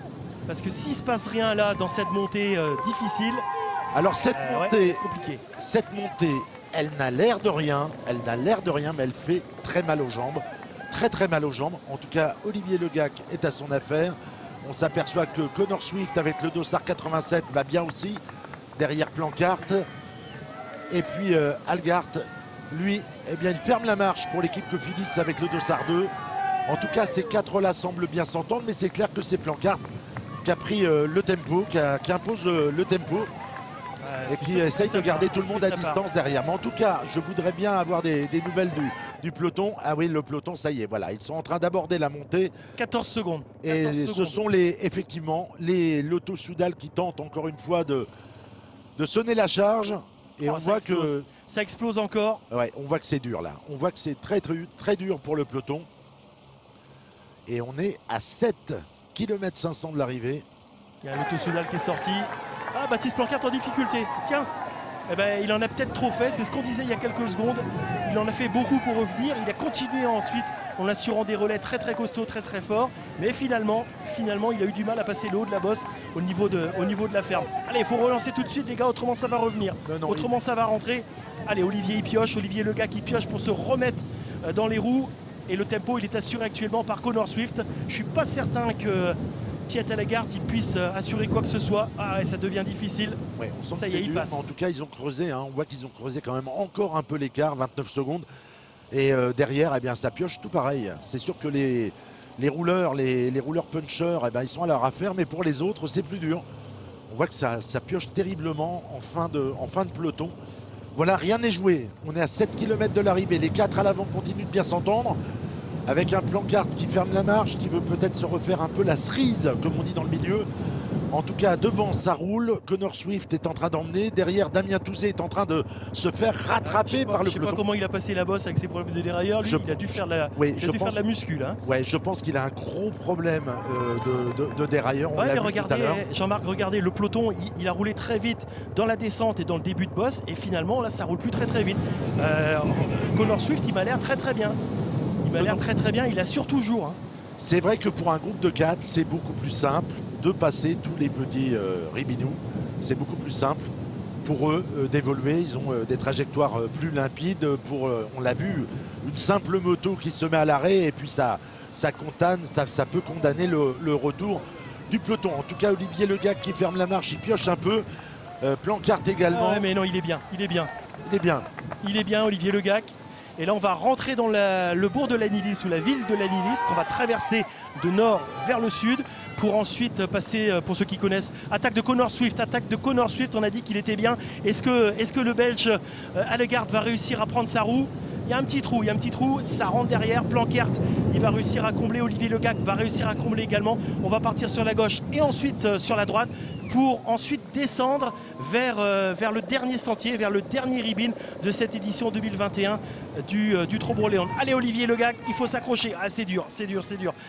Parce que s'il ne se passe rien là dans cette montée difficile. Alors cette montée, elle n'a l'air de rien. Mais elle fait très mal aux jambes. Très mal aux jambes. En tout cas, Olivier Legac est à son affaire. On s'aperçoit que Connor Swift avec le dossard 87 va bien aussi. Derrière Planckaert. Et puis Algart, lui, eh bien, il ferme la marche pour l'équipe Cofidis avec le dossard 2. En tout cas, ces 4-là semblent bien s'entendre, mais c'est clair que c'est Planckaert qui a pris le tempo, qui impose le tempo. et qui essaye de garder tout le monde à distance derrière. Mais en tout cas, je voudrais bien avoir des nouvelles du peloton. Ah oui, le peloton, ça y est, voilà. Ils sont en train d'aborder la montée. 14 secondes. 14 et secondes. Ce sont effectivement les Lotto Soudal qui tentent encore une fois de sonner la charge. Et on voit que ça explose encore. Ouais, on voit que c'est dur là. On voit que c'est très dur pour le peloton. Et on est à 7 km 500 de l'arrivée. Il y a Lotto Soudal qui est sorti. Ah, Baptiste Plancart en difficulté. Tiens, eh ben, il en a peut-être trop fait. C'est ce qu'on disait il y a quelques secondes. Il en a fait beaucoup pour revenir. Il a continué ensuite en assurant des relais très costauds, très forts. Mais finalement, il a eu du mal à passer le haut de la bosse au niveau de la ferme. Allez, il faut relancer tout de suite, les gars, autrement ça va revenir. Autrement ça va rentrer. Allez, Olivier, il pioche. Olivier Legac qui pioche pour se remettre dans les roues. Et le tempo, il est assuré actuellement par Connor Swift. Je ne suis pas certain que Piet Allegard il puisse assurer quoi que ce soit. Ah, et ça devient difficile. Ouais, on sent ça y est, il passe. En tout cas, ils ont creusé. Hein. On voit qu'ils ont creusé quand même encore un peu l'écart, 29 secondes. Et derrière, eh bien, ça pioche tout pareil. C'est sûr que les rouleurs, les rouleurs punchers, eh bien, ils sont à leur affaire. Mais pour les autres, c'est plus dur. On voit que ça pioche terriblement en fin de peloton. Voilà, rien n'est joué. On est à 7 km de l'arrivée. Les 4 à l'avant continuent de bien s'entendre. Avec un Plancart qui ferme la marche, qui veut peut-être se refaire un peu la cerise, comme on dit dans le milieu. En tout cas, devant, ça roule. Connor Swift est en train d'emmener. Derrière, Damien Touzé est en train de se faire rattraper par le peloton. Je ne sais pas comment il a passé la bosse avec ses problèmes de dérailleur. Lui, il a dû faire de la muscule. Hein. Ouais, je pense qu'il a un gros problème de dérailleur. On l'a vu regardez, tout à l'heure. Jean-Marc, regardez, le peloton, il a roulé très vite dans la descente et dans le début de bosse. Et finalement, là, ça roule plus très vite. Connor Swift, il m'a l'air très bien. Il m'a l'air très bien. Il assure toujours. Hein. C'est vrai que pour un groupe de 4, c'est beaucoup plus simple de passer tous les petits ribinous. C'est beaucoup plus simple pour eux d'évoluer. Ils ont des trajectoires plus limpides. On l'a vu, une simple moto qui se met à l'arrêt et puis ça peut condamner le retour du peloton. En tout cas, Olivier Legac qui ferme la marche, il pioche un peu. Plancart également. Ah ouais, mais non, il est bien. Il est bien, Olivier Legac. Et là, on va rentrer dans le bourg de Lannilis ou la ville de Lannilis qu'on va traverser de nord vers le sud pour ensuite passer, pour ceux qui connaissent, attaque de Connor Swift. On a dit qu'il était bien. Est-ce que le Belge Allegard va réussir à prendre sa roue? Il y a un petit trou, ça rentre derrière. Plancart, il va réussir à combler. Olivier Legac va réussir à combler également. On va partir sur la gauche et ensuite sur la droite pour ensuite descendre vers le dernier sentier, vers le dernier ribbon de cette édition 2021 du Trobreléon. Allez, Olivier Legac, il faut s'accrocher. Ah, c'est dur.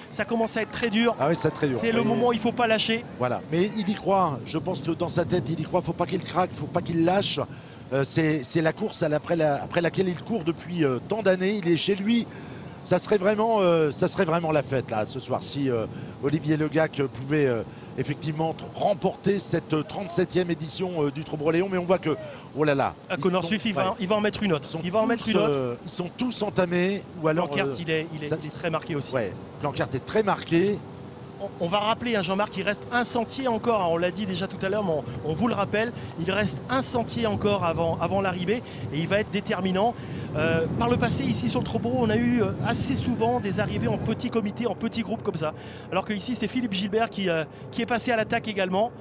Ça commence à être très dur. Ah oui, c'est très dur. C'est le moment où il ne faut pas lâcher. Voilà, mais il y croit. Je pense que dans sa tête, il y croit. Il ne faut pas qu'il craque, il ne faut pas qu'il lâche. C'est la course après laquelle il court depuis tant d'années. Il est chez lui. Ça serait vraiment la fête là ce soir si Olivier Legac pouvait effectivement remporter cette 37e édition du Trobreléon. Mais on voit que, oh là là. Connor Swift, il va en mettre une autre. Ils sont tous entamés. Ou alors, Plancart, il est très marqué aussi. Ouais, Plancart est très marqué. On va rappeler, Jean-Marc, il reste un sentier encore, on l'a dit déjà tout à l'heure, mais on vous le rappelle, il reste un sentier encore avant l'arrivée et il va être déterminant. Par le passé, ici sur le Trobreau, on a eu assez souvent des arrivées en petits comités, en petits groupes comme ça. Alors que ici, c'est Philippe Gilbert qui est passé à l'attaque également.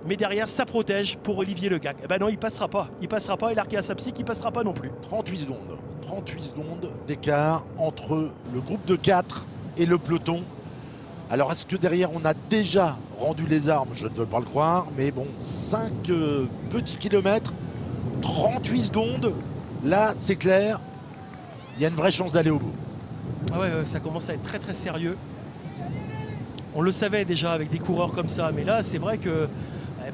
Mais derrière, ça protège pour Olivier Legac. Eh ben non, il passera pas. Il Larky Assapsi qui passera pas non plus. 38 secondes d'écart entre le groupe de 4 et le peloton. Alors, est-ce que derrière, on a déjà rendu les armes? Je ne veux pas le croire. Mais bon, 5 petits kilomètres, 38 secondes. Là, c'est clair. Il y a une vraie chance d'aller au bout. Ah ouais, ça commence à être très, très sérieux. On le savait déjà avec des coureurs comme ça. Mais là, c'est vrai que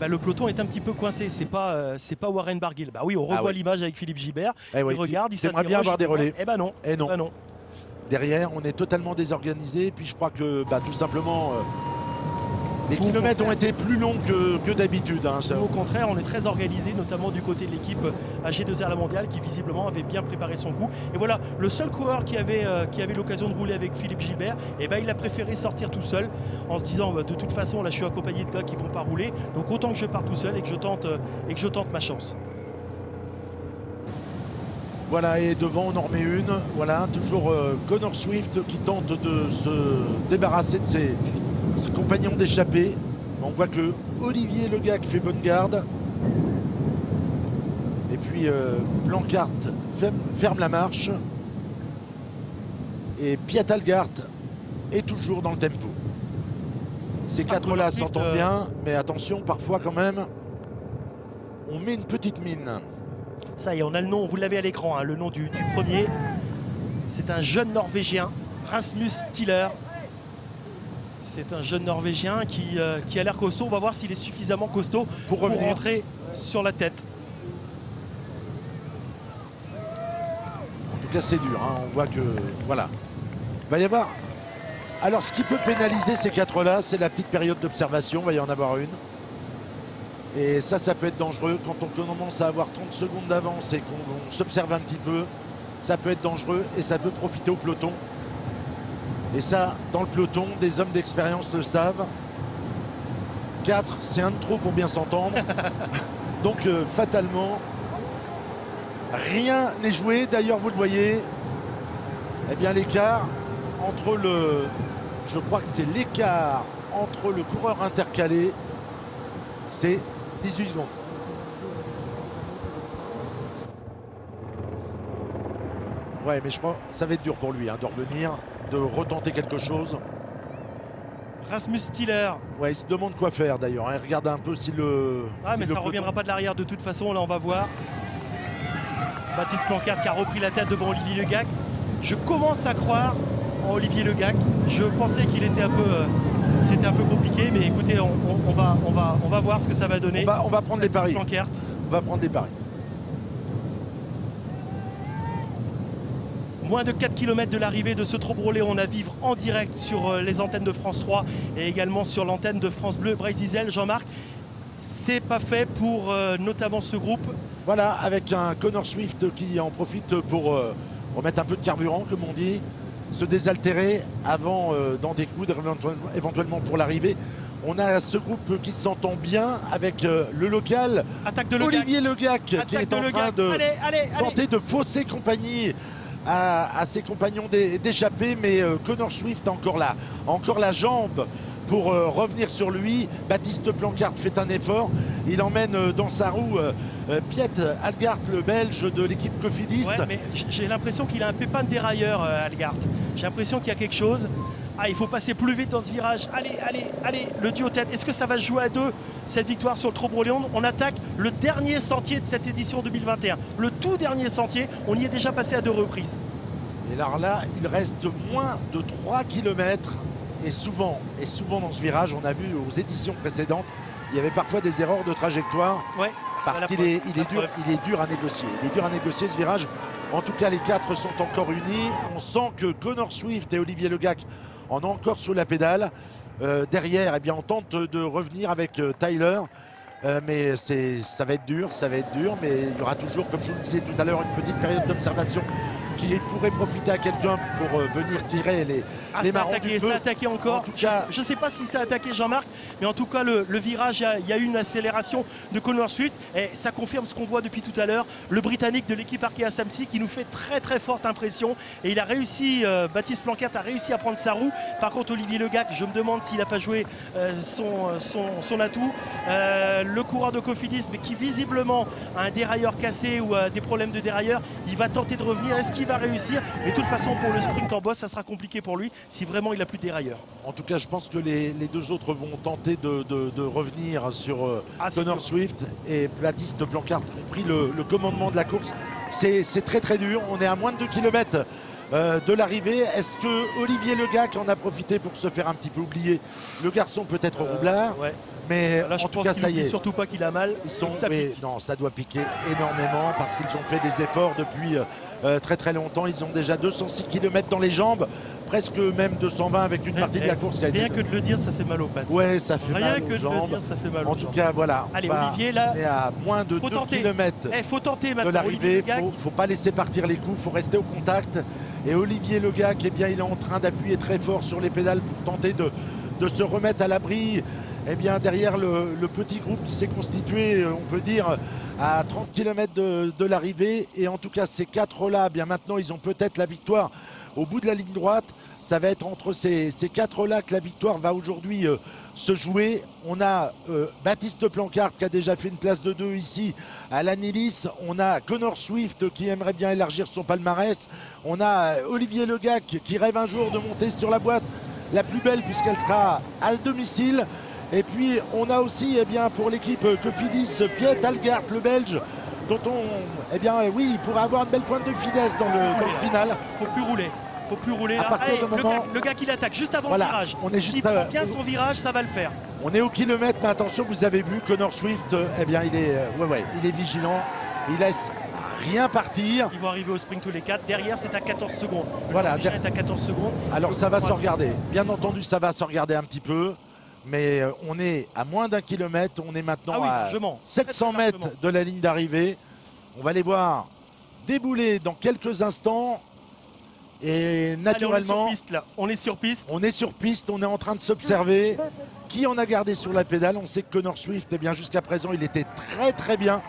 le peloton est un petit peu coincé. C'est pas Warren Barguil. Bah oui, on revoit l'image avec Philippe Gilbert. Il regarde, il s'aimerait bien avoir des relais. Eh ben non. Derrière, on est totalement désorganisé. Et puis je crois que tout simplement, les kilomètres ont été plus longs que d'habitude. Hein, au contraire, on est très organisé, notamment du côté de l'équipe AG2R La Mondiale qui visiblement avait bien préparé son coup. Et voilà, le seul coureur qui avait l'occasion de rouler avec Philippe Gilbert, il a préféré sortir tout seul en se disant de toute façon, là je suis accompagné de gars qui ne vont pas rouler. Donc autant que je pars tout seul et que je tente ma chance. Voilà, et devant on en remet une. Voilà, toujours Connor Swift qui tente de se débarrasser de ses compagnons d'échappée. On voit que Olivier Legac fait bonne garde. puis Plancart ferme la marche. Et Piet Algart est toujours dans le tempo. Ces quatre-là s'entendent bien, mais attention, parfois quand même, on met une petite mine. Ça y est, on a le nom, vous l'avez à l'écran, hein, le nom du premier. C'est un jeune Norvégien, Rasmus Stiller. C'est un jeune Norvégien qui a l'air costaud. On va voir s'il est suffisamment costaud pour rentrer sur la tête. En tout cas, c'est dur. Hein. On voit que, voilà. Il va y avoir... Alors, ce qui peut pénaliser ces quatre-là, c'est la petite période d'observation. Il va y en avoir une. Et ça peut être dangereux. Quand on commence à avoir 30 secondes d'avance et qu'on s'observe un petit peu, ça peut être dangereux et ça peut profiter au peloton. Et ça, dans le peloton, des hommes d'expérience le savent. 4, c'est un de trop pour bien s'entendre. Donc, fatalement, rien n'est joué. D'ailleurs, vous le voyez, eh bien, l'écart entre le... Je crois que c'est l'écart entre le coureur intercalé, c'est 18 secondes. Ouais, mais je crois que ça va être dur pour lui hein, de revenir, de retenter quelque chose. Rasmus Stiller. Ouais, il se demande quoi faire d'ailleurs. Hein. Il regarde un peu si le... Ah, mais ça ne reviendra pas de l'arrière de toute façon. Là, on va voir. Baptiste Plancart qui a repris la tête devant Olivier Le Gac. Je commence à croire en Olivier Le Gac. Je pensais qu'il était un peu... C'était un peu compliqué, mais écoutez, on va voir ce que ça va donner. On va prendre les paris. Plancart. On va prendre des paris. Moins de 4 km de l'arrivée de ce Trobrelet, on a vivre en direct sur les antennes de France 3 et également sur l'antenne de France Bleu. Bryce Diesel, Jean-Marc, c'est pas fait pour notamment ce groupe. Voilà, avec un Connor Swift qui en profite pour remettre un peu de carburant, comme on dit, se désaltérer avant d'en découdre éventuellement pour l'arrivée. On a ce groupe qui s'entend bien avec le local. Attaque de Olivier Le Gac qui est en train de tenter de fausser compagnie à ses compagnons d'échappée, mais Connor Swift encore là, encore la jambe pour revenir sur lui. Baptiste Plancart fait un effort, il emmène dans sa roue Piet Algart, le belge de l'équipe Cofidis. Ouais, mais j'ai l'impression qu'il a un pépin de dérailleur, Algart. J'ai l'impression qu'il y a quelque chose. Ah, il faut passer plus vite dans ce virage. Allez, le duo tête. Est-ce que ça va se jouer à deux, cette victoire sur le Trobrelet? On attaque le dernier sentier de cette édition 2021. Le tout dernier sentier, on y est déjà passé à 2 reprises. Et alors là, il reste moins de 3 km. Et souvent dans ce virage, on a vu aux éditions précédentes, il y avait parfois des erreurs de trajectoire. Ouais, parce qu'il est dur à négocier. Il est dur à négocier ce virage. En tout cas, les 4 sont encore unis. On sent que Connor Swift et Olivier Le Gac en ont encore sous la pédale. Derrière, eh bien, on tente de revenir avec Tyler. Mais ça va être dur, mais il y aura toujours, comme je vous le disais tout à l'heure, une petite période d'observation qui pourrait profiter à quelqu'un pour venir tirer les marrons du feu. Ça a attaqué encore. Je ne sais pas si ça a attaqué Jean-Marc, mais en tout cas le virage, il y a eu une accélération de Connor Swift et ça confirme ce qu'on voit depuis tout à l'heure. Le Britannique de l'équipe Arkea Samsic qui nous fait très forte impression et il a réussi, Baptiste Plancart a réussi à prendre sa roue. Par contre Olivier Le Gac, je me demande s'il n'a pas joué son atout. Le coureur de Cofidis, mais qui visiblement a un dérailleur cassé ou des problèmes de dérailleur, il va tenter de revenir. Est-ce qu'il va réussir? Mais de toute façon pour le sprint en boss, ça sera compliqué pour lui si vraiment il n'a plus de dérailleur. En tout cas, je pense que les deux autres vont tenter de revenir sur Connor Swift et Baptiste Plancart qui ont pris le commandement de la course. C'est très dur. On est à moins de 2 km de l'arrivée. Est-ce que Olivier Le Gac en a profité pour se faire un petit peu oublier? Le garçon peut-être roublard. Ouais. Mais là, je pense qu'il n'oublie surtout pas qu'il a mal. Non, ça doit piquer énormément parce qu'ils ont fait des efforts depuis très longtemps. Ils ont déjà 206 km dans les jambes, presque même 220 avec une partie de la course qui a été... Rien que de le dire, ça fait mal aux pattes. Ouais, ça fait mal aux jambes. Rien que de le dire, ça fait mal aux jambes. En tout cas, voilà. Allez, Olivier, là, on est à moins de 2 km faut tenter maintenant, de l'arrivée. Il ne faut pas laisser partir les coups, il faut rester au contact. Et Olivier Le Gac, eh bien, il est en train d'appuyer très fort sur les pédales pour tenter de se remettre à l'abri. Eh bien, derrière le petit groupe qui s'est constitué, on peut dire, à 30 km de l'arrivée. Et en tout cas, ces 4-là, bien maintenant, ils ont peut-être la victoire au bout de la ligne droite. Ça va être entre ces 4-là que la victoire va aujourd'hui se jouer. On a Baptiste Plancart qui a déjà fait une place de 2 ici à l'Anilis. On a Connor Swift qui aimerait bien élargir son palmarès. On a Olivier Legac qui rêve un jour de monter sur la boîte la plus belle puisqu'elle sera à domicile. Et puis on a aussi pour l'équipe Cofidis Piet Algart, le Belge, dont il pourra avoir une belle pointe de finesse dans le final. Faut plus rouler. À partir de moment... le gars qui l'attaque juste avant le virage. S'il prend bien son virage, ça va le faire. On est au kilomètre, mais attention, vous avez vu, Connor Swift, il est vigilant. Il laisse rien partir. Ils vont arriver au sprint tous les 4. Derrière, c'est à 14 secondes. Voilà. Est à 14 secondes. Alors ça va se regarder. Bien entendu, ça va se regarder un petit peu. Mais on est à moins d'1 kilomètre. On est maintenant à 700 mètres de la ligne d'arrivée. On va les voir débouler dans quelques instants. Et naturellement, allez, on est sur piste. On est sur piste, on est en train de s'observer. Qui en a gardé sur la pédale? On sait que Connor Swift, jusqu'à présent, il était très très bien.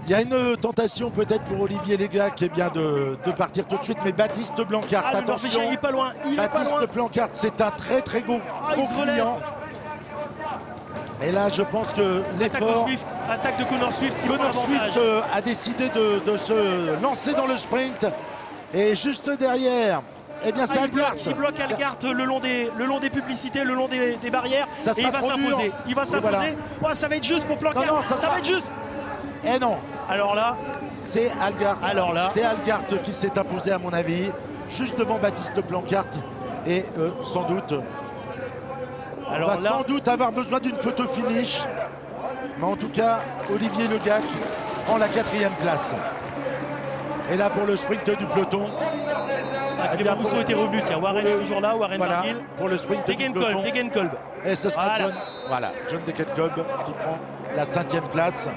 Il y a une tentation peut-être pour Olivier Legac de partir tout de suite, mais Baptiste Plancart, attention. Il est pas loin. Baptiste Plancart, c'est un très très gros client. Et là, je pense que l'effort... Attaque de Connor Swift. Connor Swift a décidé de se lancer dans le sprint. Et juste derrière, c'est Algart. Il bloque Algart le long des publicités, le long des barrières. Et il va s'imposer. Il va s'imposer. Ouais, ça va être juste pour Plancart. Non, ça va être juste. Et non. Alors là, c'est Algart. C'est Algart qui s'est imposé, à mon avis, juste devant Baptiste Plancart. Et sans doute, sans doute avoir besoin d'une photo finish. Mais en tout cas, Olivier Legac prend la 4e place. Et là, pour le sprint du peloton, Clément Rousseau était revenu. Tiens, Warren est toujours là, Warren Barguil. Pour le sprint du peloton. Degenkolb. Et ce sera John Degenkolb qui prend la 5e place.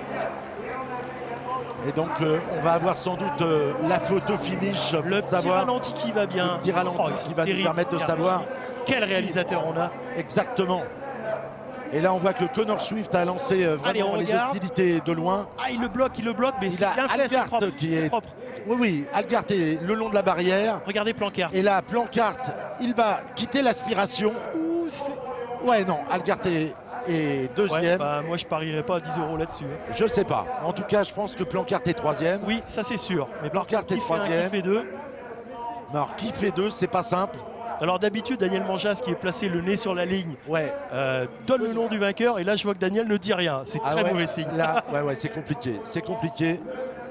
Et donc, on va avoir sans doute la photo finish. Le petit ralenti qui va bien. Le petit ralenti qui va nous permettre de savoir. Quel réalisateur on a. Exactement. Et là, on voit que Connor Swift a lancé vraiment les hostilités de loin. Ah, il le bloque, mais c'est bien fait, c'est propre. C'est propre. Oui, Algart est le long de la barrière. Regardez Plancart. Et là, Plancart, il va quitter l'aspiration. Algart est 2e. Moi, je parierais pas à 10 € là-dessus. Je sais pas. En tout cas, je pense que Plancart est 3e. Oui, ça c'est sûr. Mais Plancart est 3e. Qui fait 2 ? Alors, qui fait 2, c'est pas simple. Alors d'habitude, Daniel Manjas, qui est placé le nez sur la ligne, donne le nom du vainqueur. Et là, je vois que Daniel ne dit rien. C'est très mauvais signe. Là, c'est compliqué. C'est compliqué.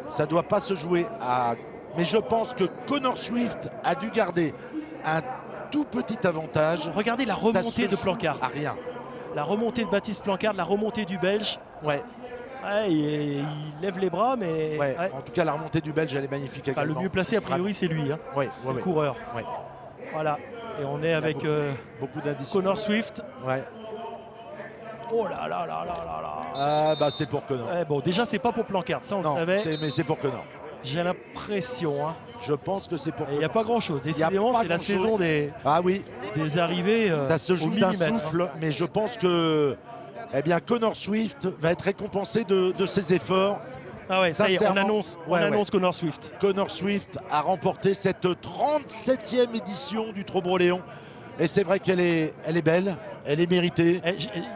Ça ne doit pas se jouer à... Mais je pense que Connor Swift a dû garder un tout petit avantage. Regardez la remontée de Plancart. À rien. La remontée de Baptiste Plancart, la remontée du Belge. Il lève les bras, mais... En tout cas, la remontée du Belge, elle est magnifique également. Le mieux placé, a priori, c'est lui. C'est le coureur. Voilà. Et on est avec beaucoup d'indices. Connor Swift. Oh là là là là là là. C'est pour Connor. Déjà, c'est pas pour Plancart, ça on le savait. Mais c'est pour Connor. J'ai l'impression. Je pense que c'est pour Connor. Il n'y a pas grand-chose. Décidément, c'est la saison des arrivées. Ça se joue d'un souffle, mais je pense que Connor Swift va être récompensé de ses efforts. Ça y est, on annonce Connor Swift. Connor Swift a remporté cette 37e édition du Trobreau-Léon. Et c'est vrai qu'elle est belle, elle est méritée.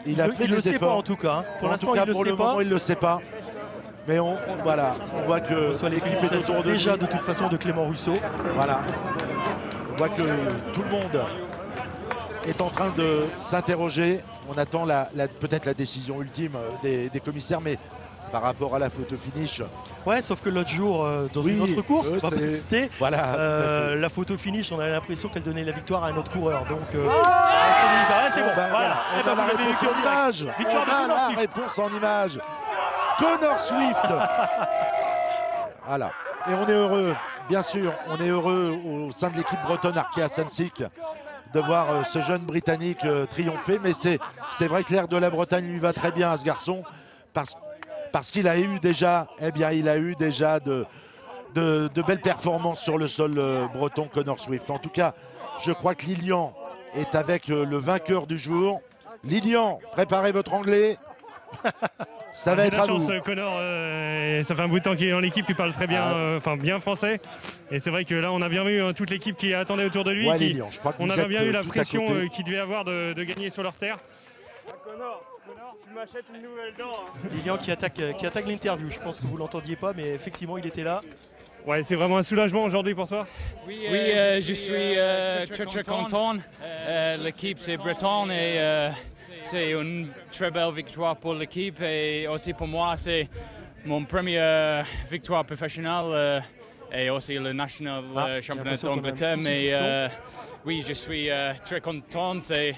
Il a fait des efforts. Il ne le sait pas en tout cas. Pour l'instant, il ne le sait pas. Mais on voit que l'équipe est autour de déjà de toute façon de Clément Rousseau. Voilà. On voit que tout le monde est en train de s'interroger. On attend peut-être la décision ultime des commissaires, mais par rapport à la photo finish. Sauf que l'autre jour, dans une autre course, on va pas citer, la photo finish, on avait l'impression qu'elle donnait la victoire à un autre coureur. Donc, c'est bon. Voilà. On a la réponse en image. On a la réponse en image. Connor Swift. Voilà. Et on est heureux, bien sûr, on est heureux au sein de l'équipe bretonne Arkea Samsic de voir ce jeune Britannique triompher. Mais c'est vrai que l'air de la Bretagne lui va très bien à ce garçon parce qu'il a eu déjà, de belles performances sur le sol breton, Connor Swift. En tout cas, je crois que Lilian est avec le vainqueur du jour. Lilian, préparez votre anglais. Ça va être à vous. J'ai de la chance, Connor, ça fait un bout de temps qu'il est dans l'équipe, il parle très bien, bien français. Et c'est vrai que là, on a bien vu toute l'équipe qui attendait autour de lui. Ouais, Lilian, je crois que on vous avait êtes bien eu la tout à pression côté. qu'il devait avoir de gagner sur leur terre. Connor, tu m'achètes une nouvelle dent. Lilian qui attaque l'interview. Je pense que vous l'entendiez pas, mais effectivement, il était là. Ouais, c'est vraiment un soulagement aujourd'hui pour toi. Oui, je suis très content. L'équipe c'est breton et c'est une très belle victoire pour l'équipe et aussi pour moi c'est mon première victoire professionnelle et aussi le national championnat d'Angleterre. Mais oui, je suis très content. C'est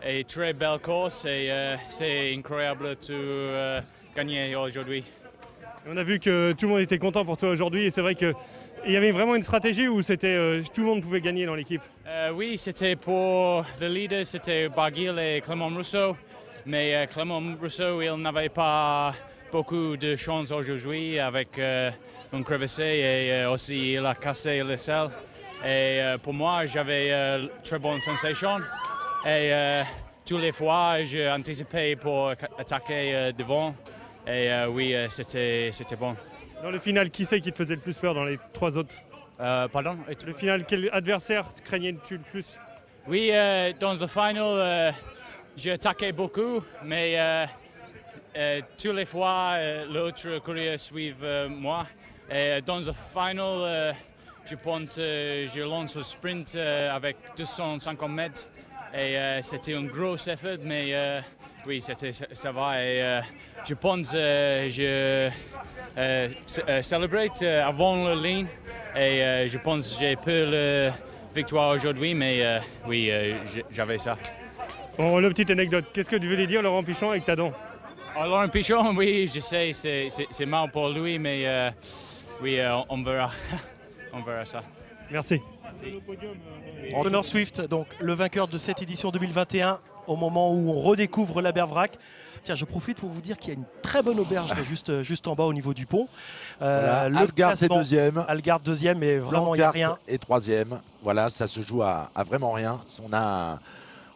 une très belle course et c'est incroyable de gagner aujourd'hui. On a vu que tout le monde était content pour toi aujourd'hui et c'est vrai qu'il y avait vraiment une stratégie où c'était tout le monde pouvait gagner dans l'équipe. Oui, c'était pour le leader, c'était Barguil et Clément Rousseau. Mais Clément Rousseau, il n'avait pas beaucoup de chance aujourd'hui avec une crevasse et aussi il a cassé le selle. Et pour moi, j'avais très bonne sensation. Et toutes les fois, j'ai anticipé pour attaquer devant. Et oui, c'était bon. Dans le final, qui c'est qui te faisait le plus peur dans les trois autres? Pardon? Le final, quel adversaire craignais-tu le plus? Oui, dans le final, j'ai attaqué beaucoup, mais toutes les fois, l'autre coureur suivait moi. Et dans le final, je pense que je lance le sprint avec 250 mètres. Et c'était un gros effort, mais oui, ça va. Et je pense que je célèbre avant la ligne. Et je pense que j'ai peu la victoire aujourd'hui, mais oui, j'avais ça. Bon, la petite anecdote, qu'est-ce que tu voulais dire Laurent Pichon avec ta dent? Laurent Pichon, oui, je sais, c'est mal pour lui, mais oui, on verra. On verra ça. Merci. Connor Swift, donc le vainqueur de cette édition 2021, au moment où on redécouvre la Bervrac. Tiens, je profite pour vous dire qu'il y a une très bonne auberge juste en bas au niveau du pont. Voilà, Algarve est deuxième. Algarve deuxième, mais vraiment il n'y a rien. Et troisième. Voilà, ça se joue à vraiment rien.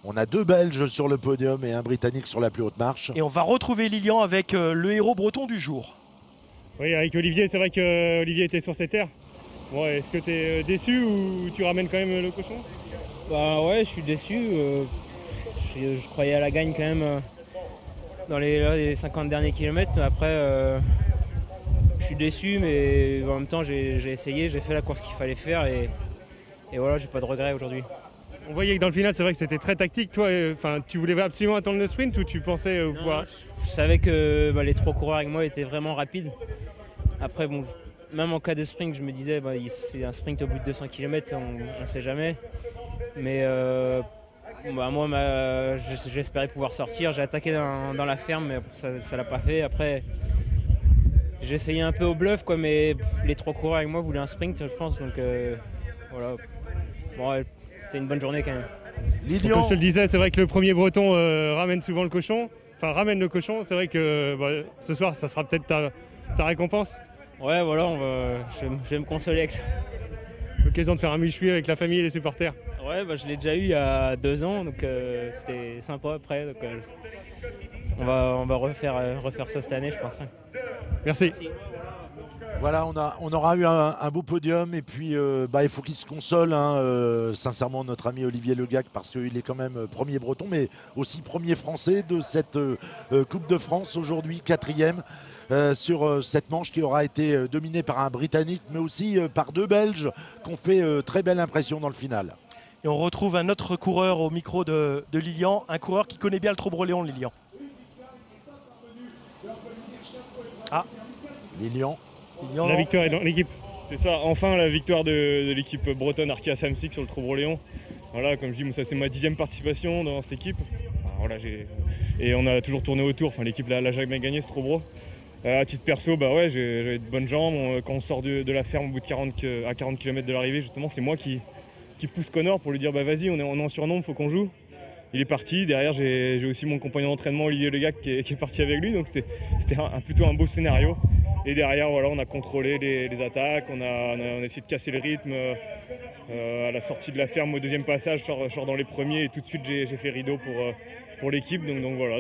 On a deux Belges sur le podium et un Britannique sur la plus haute marche. Et on va retrouver Lilian avec le héros breton du jour. Oui, avec Olivier, c'est vrai qu'Olivier était sur ses terres. Bon, est-ce que tu es déçu ou tu ramènes quand même le cochon? Bah ouais, je suis déçu. Je croyais à la gagne quand même dans les 50 derniers kilomètres. Après, je suis déçu, mais en même temps, j'ai essayé, j'ai fait la course qu'il fallait faire et voilà, j'ai pas de regrets aujourd'hui. On voyait que dans le final, c'est vrai que c'était très tactique. Toi, tu voulais absolument attendre le sprint ou tu pensais pouvoir... Je savais que les trois coureurs avec moi étaient vraiment rapides. Après, bon, même en cas de sprint, je me disais c'est un sprint au bout de 200 km, on ne sait jamais. Mais moi, j'espérais pouvoir sortir. J'ai attaqué dans la ferme, mais ça ne l'a pas fait. Après, j'ai essayé un peu au bluff, mais les trois coureurs avec moi voulaient un sprint, je pense. Donc voilà. Bon, c'était une bonne journée quand même. Lilian. Comme je te le disais, c'est vrai que le premier breton ramène souvent le cochon. Enfin, ramène le cochon. C'est vrai que ce soir, ça sera peut-être ta récompense. Ouais, voilà, je vais me consoler avec ça. L'occasion de faire un méchoui avec la famille et les supporters. Ouais, je l'ai déjà eu il y a 2 ans, donc c'était sympa après. Donc, on va refaire ça cette année, je pense. Merci. Voilà, on aura eu un beau podium et puis il faut qu'il se console, sincèrement, notre ami Olivier Legac, parce qu'il est quand même premier breton, mais aussi premier français de cette Coupe de France aujourd'hui, 4e. Sur cette manche qui aura été dominée par un Britannique, mais aussi par 2 Belges qui ont fait très belle impression dans le final. Et on retrouve un autre coureur au micro de Lilian, un coureur qui connaît bien le Trobreléon, Lilian. Ah, Lilian. La victoire est dans l'équipe. C'est ça, enfin la victoire de l'équipe bretonne Arkea Samsic sur le Trobreléon. Voilà, comme je dis, ça c'est ma 10e participation dans cette équipe. Voilà, et on a toujours tourné autour, l'équipe l'a jamais gagné, ce Trobro. À titre perso, j'avais de bonnes jambes. Quand on sort de la ferme au bout de 40 km de l'arrivée, justement, c'est moi qui pousse Connor pour lui dire vas-y, on est en surnombre, faut qu'on joue. Il est parti. Derrière, j'ai aussi mon compagnon d'entraînement, Olivier Legac, qui est parti avec lui. Donc c'était plutôt un beau scénario. Et derrière, voilà, on a contrôlé les attaques, on a essayé de casser le rythme. À la sortie de la ferme, au deuxième passage, je sors dans les premiers et tout de suite, j'ai fait rideau pour l'équipe. Donc voilà.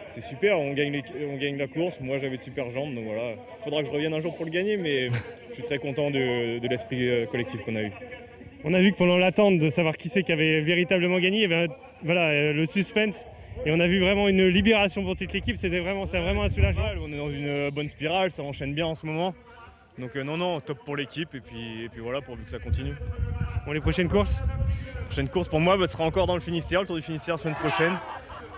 c'est super, on gagne la course. Moi j'avais de super jambes, donc voilà. Il faudra que je revienne un jour pour le gagner, mais je suis très content de l'esprit collectif qu'on a eu. On a vu que pendant l'attente de savoir qui c'est qui avait véritablement gagné, il y avait le suspense. Et on a vu vraiment une libération pour toute l'équipe, c'est vraiment un soulagement. On est dans une bonne spirale, ça enchaîne bien en ce moment. Donc non, top pour l'équipe et puis voilà, pourvu que ça continue. Bon, les prochaines courses? Prochaine course pour moi sera encore dans le Finistère, le Tour du Finistère la semaine prochaine.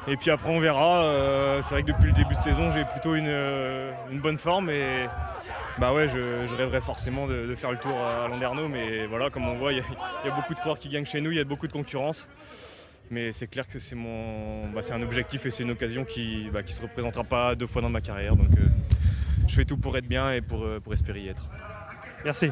Et puis après on verra. C'est vrai que depuis le début de saison j'ai plutôt une bonne forme et je rêverais forcément de faire le tour à Landerneau, mais voilà, comme on voit, il y a beaucoup de coureurs qui gagnent chez nous, il y a beaucoup de concurrence. Mais c'est clair que c'est un objectif et c'est une occasion qui se représentera pas 2 fois dans ma carrière. Donc je fais tout pour être bien et pour espérer y être. Merci.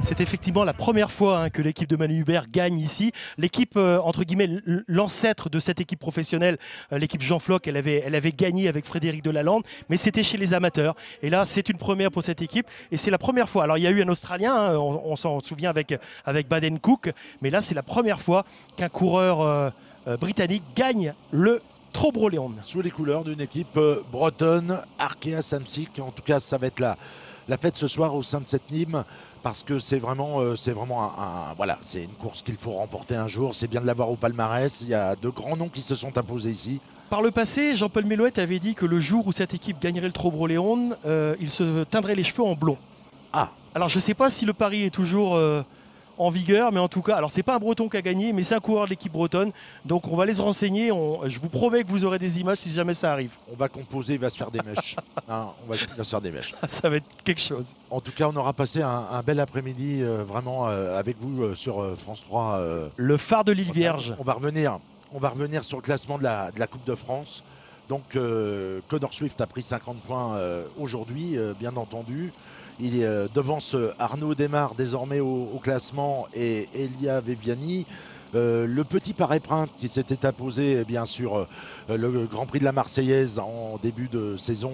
C'est effectivement la première fois que l'équipe de Manu Hubert gagne ici. L'équipe, entre guillemets, l'ancêtre de cette équipe professionnelle, l'équipe Jean Floch, elle avait gagné avec Frédéric Delalande, mais c'était chez les amateurs. Et là, c'est une première pour cette équipe. Et c'est la première fois. Alors, il y a eu un Australien, on s'en souvient avec Baden Cook, mais là, c'est la première fois qu'un coureur britannique gagne le Trobroleand. Sous les couleurs d'une équipe bretonne, Arkea Samsic. En tout cas, ça va être la fête ce soir au sein de cette Nîmes, parce que c'est vraiment c'est une course qu'il faut remporter un jour. C'est bien de l'avoir au palmarès. Il y a de grands noms qui se sont imposés ici. Par le passé, Jean-Paul Mélouet avait dit que le jour où cette équipe gagnerait le Trobroleand, il se teindrait les cheveux en blond. Ah. Alors je ne sais pas si le pari est toujours en vigueur, mais en tout cas, alors c'est pas un Breton qui a gagné, mais c'est un coureur de l'équipe bretonne. Donc on va aller se renseigner. Je vous promets que vous aurez des images si jamais ça arrive. On va composer, il va se faire des mèches. Il va se faire des mèches. Ça va être quelque chose. En tout cas, on aura passé un bel après-midi vraiment avec vous sur France 3. Le phare de l'île Vierge. On va revenir sur le classement de la Coupe de France. Donc Connor Swift a pris 50 points aujourd'hui, bien entendu. Il devance Arnaud Desmar désormais au classement et Elia Viviani. Le petit paré-print qui s'était imposé bien sûr le Grand Prix de la Marseillaise en début de saison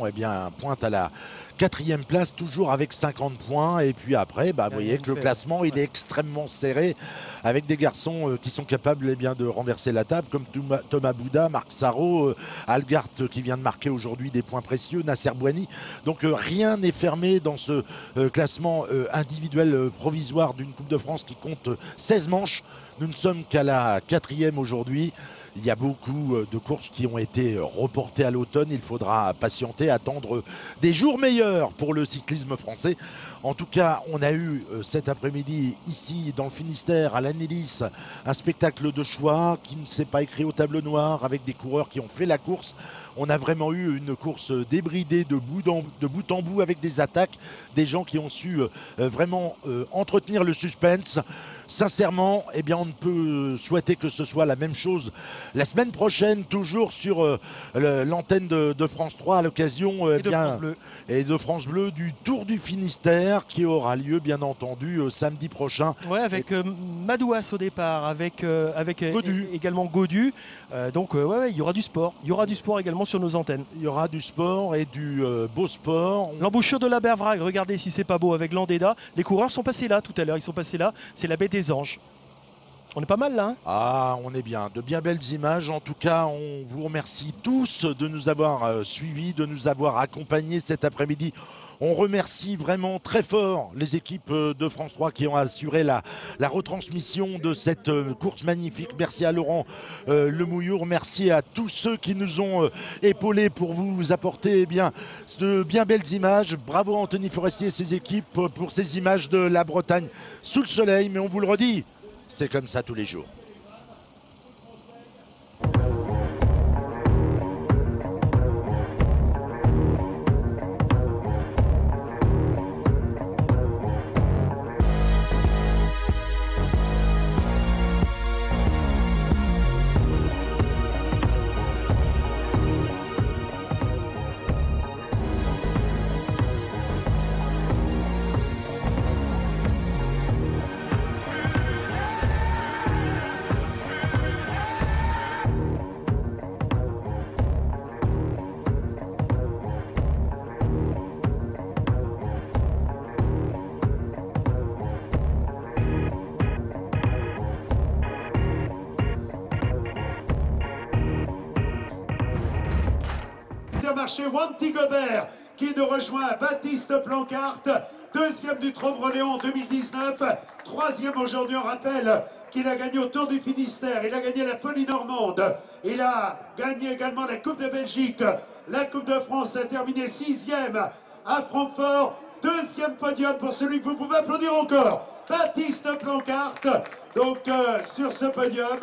pointe à la 4e place, toujours avec 50 points. Et puis après, vous voyez que le classement il est extrêmement serré, avec des garçons qui sont capables de renverser la table, comme Thomas Bouda, Marc Sarrault, Algart qui vient de marquer aujourd'hui des points précieux, Nasser Bouhanni. Donc rien n'est fermé dans ce classement individuel provisoire d'une Coupe de France qui compte 16 manches. Nous ne sommes qu'à la 4e aujourd'hui. Il y a beaucoup de courses qui ont été reportées à l'automne. Il faudra patienter, attendre des jours meilleurs pour le cyclisme français. En tout cas, on a eu cet après-midi ici dans le Finistère, à l'Annelis, un spectacle de choix qui ne s'est pas écrit au tableau noir, avec des coureurs qui ont fait la course. On a vraiment eu une course débridée de bout en bout, avec des attaques, des gens qui ont su vraiment entretenir le suspense. Sincèrement, on ne peut souhaiter que ce soit la même chose la semaine prochaine, toujours sur l'antenne de France 3 à l'occasion et de France Bleu du Tour du Finistère qui aura lieu bien entendu samedi prochain. Ouais, avec Madouas au départ, avec Godu. Également Godu. Donc il y aura du sport. Il y aura du sport également sur nos antennes. Il y aura du sport et du beau sport. L'embouchure de la Bervrague, regardez si c'est pas beau avec Landeda. Les coureurs sont passés là tout à l'heure, ils sont passés là. C'est la baie des Anges. On est pas mal là, hein? Ah, on est bien. De bien belles images. En tout cas, on vous remercie tous de nous avoir suivis, de nous avoir accompagnés cet après-midi. On remercie vraiment très fort les équipes de France 3 qui ont assuré la retransmission de cette course magnifique. Merci à Laurent Lemouillour. Merci à tous ceux qui nous ont épaulés pour vous apporter de bien belles images. Bravo Anthony Forestier et ses équipes pour ces images de la Bretagne sous le soleil. Mais on vous le redit, c'est comme ça tous les jours. bien marché. Wanty Gobert qui nous rejoint. Baptiste Plancarte, deuxième du Trône-Roléon en 2019. Troisième aujourd'hui, on rappelle qu'il a gagné au Tour du Finistère. Il a gagné la Polynormande. Il a gagné également la Coupe de Belgique. La Coupe de France a terminé sixième à Francfort. Deuxième podium pour celui que vous pouvez applaudir encore. Baptiste Plancarte, donc sur ce podium,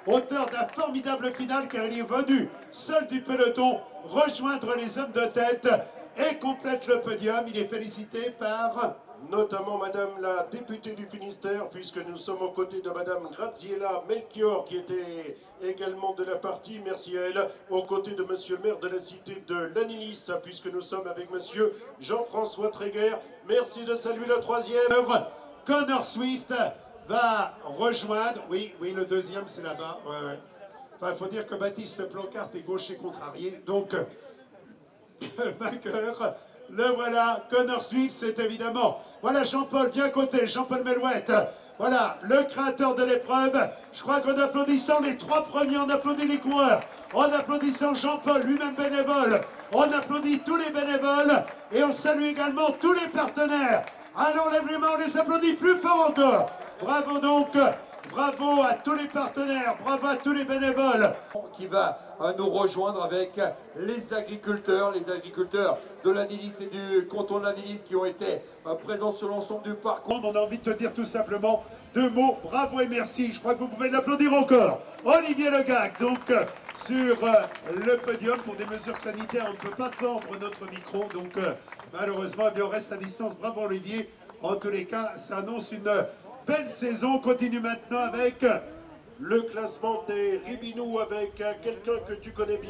auteur d'un formidable final car il est venu seul du peloton rejoindre les hommes de tête et complète le podium. Il est félicité par notamment Madame la députée du Finistère, puisque nous sommes aux côtés de Madame Graziella Melchior, qui était également de la partie, merci à elle, aux côtés de Monsieur le maire de la cité de Lannilis, puisque nous sommes avec Monsieur Jean-François Tréguer. Merci de saluer la troisième. Connor Swift va rejoindre, oui, le deuxième c'est là-bas, ouais. Enfin, il faut dire que Baptiste Plancarte est gaucher contrarié, donc vainqueur, le voilà, Connor Swift, c'est évidemment, voilà Jean-Paul, viens à côté, Jean-Paul Melouette, voilà, le créateur de l'épreuve. Je crois qu'en applaudissant les trois premiers, on applaudit les coureurs, en applaudissant Jean-Paul, lui-même bénévole, on applaudit tous les bénévoles, et on salue également tous les partenaires. Allons, lève les mains, on les applaudit plus fort encore. Bravo donc, bravo à tous les partenaires, bravo à tous les bénévoles. Qui va nous rejoindre avec les agriculteurs de Lannilis et du canton de Lannilis qui ont été présents sur l'ensemble du parcours. On a envie de te dire tout simplement deux mots, bravo et merci. Je crois que vous pouvez l'applaudir encore. Olivier Legac, donc sur le podium pour des mesures sanitaires, on ne peut pas tendre notre micro, donc malheureusement on reste à distance. Bravo Olivier, en tous les cas ça annonce une belle saison. On continue maintenant avec le classement des Ribinous avec quelqu'un que tu connais bien.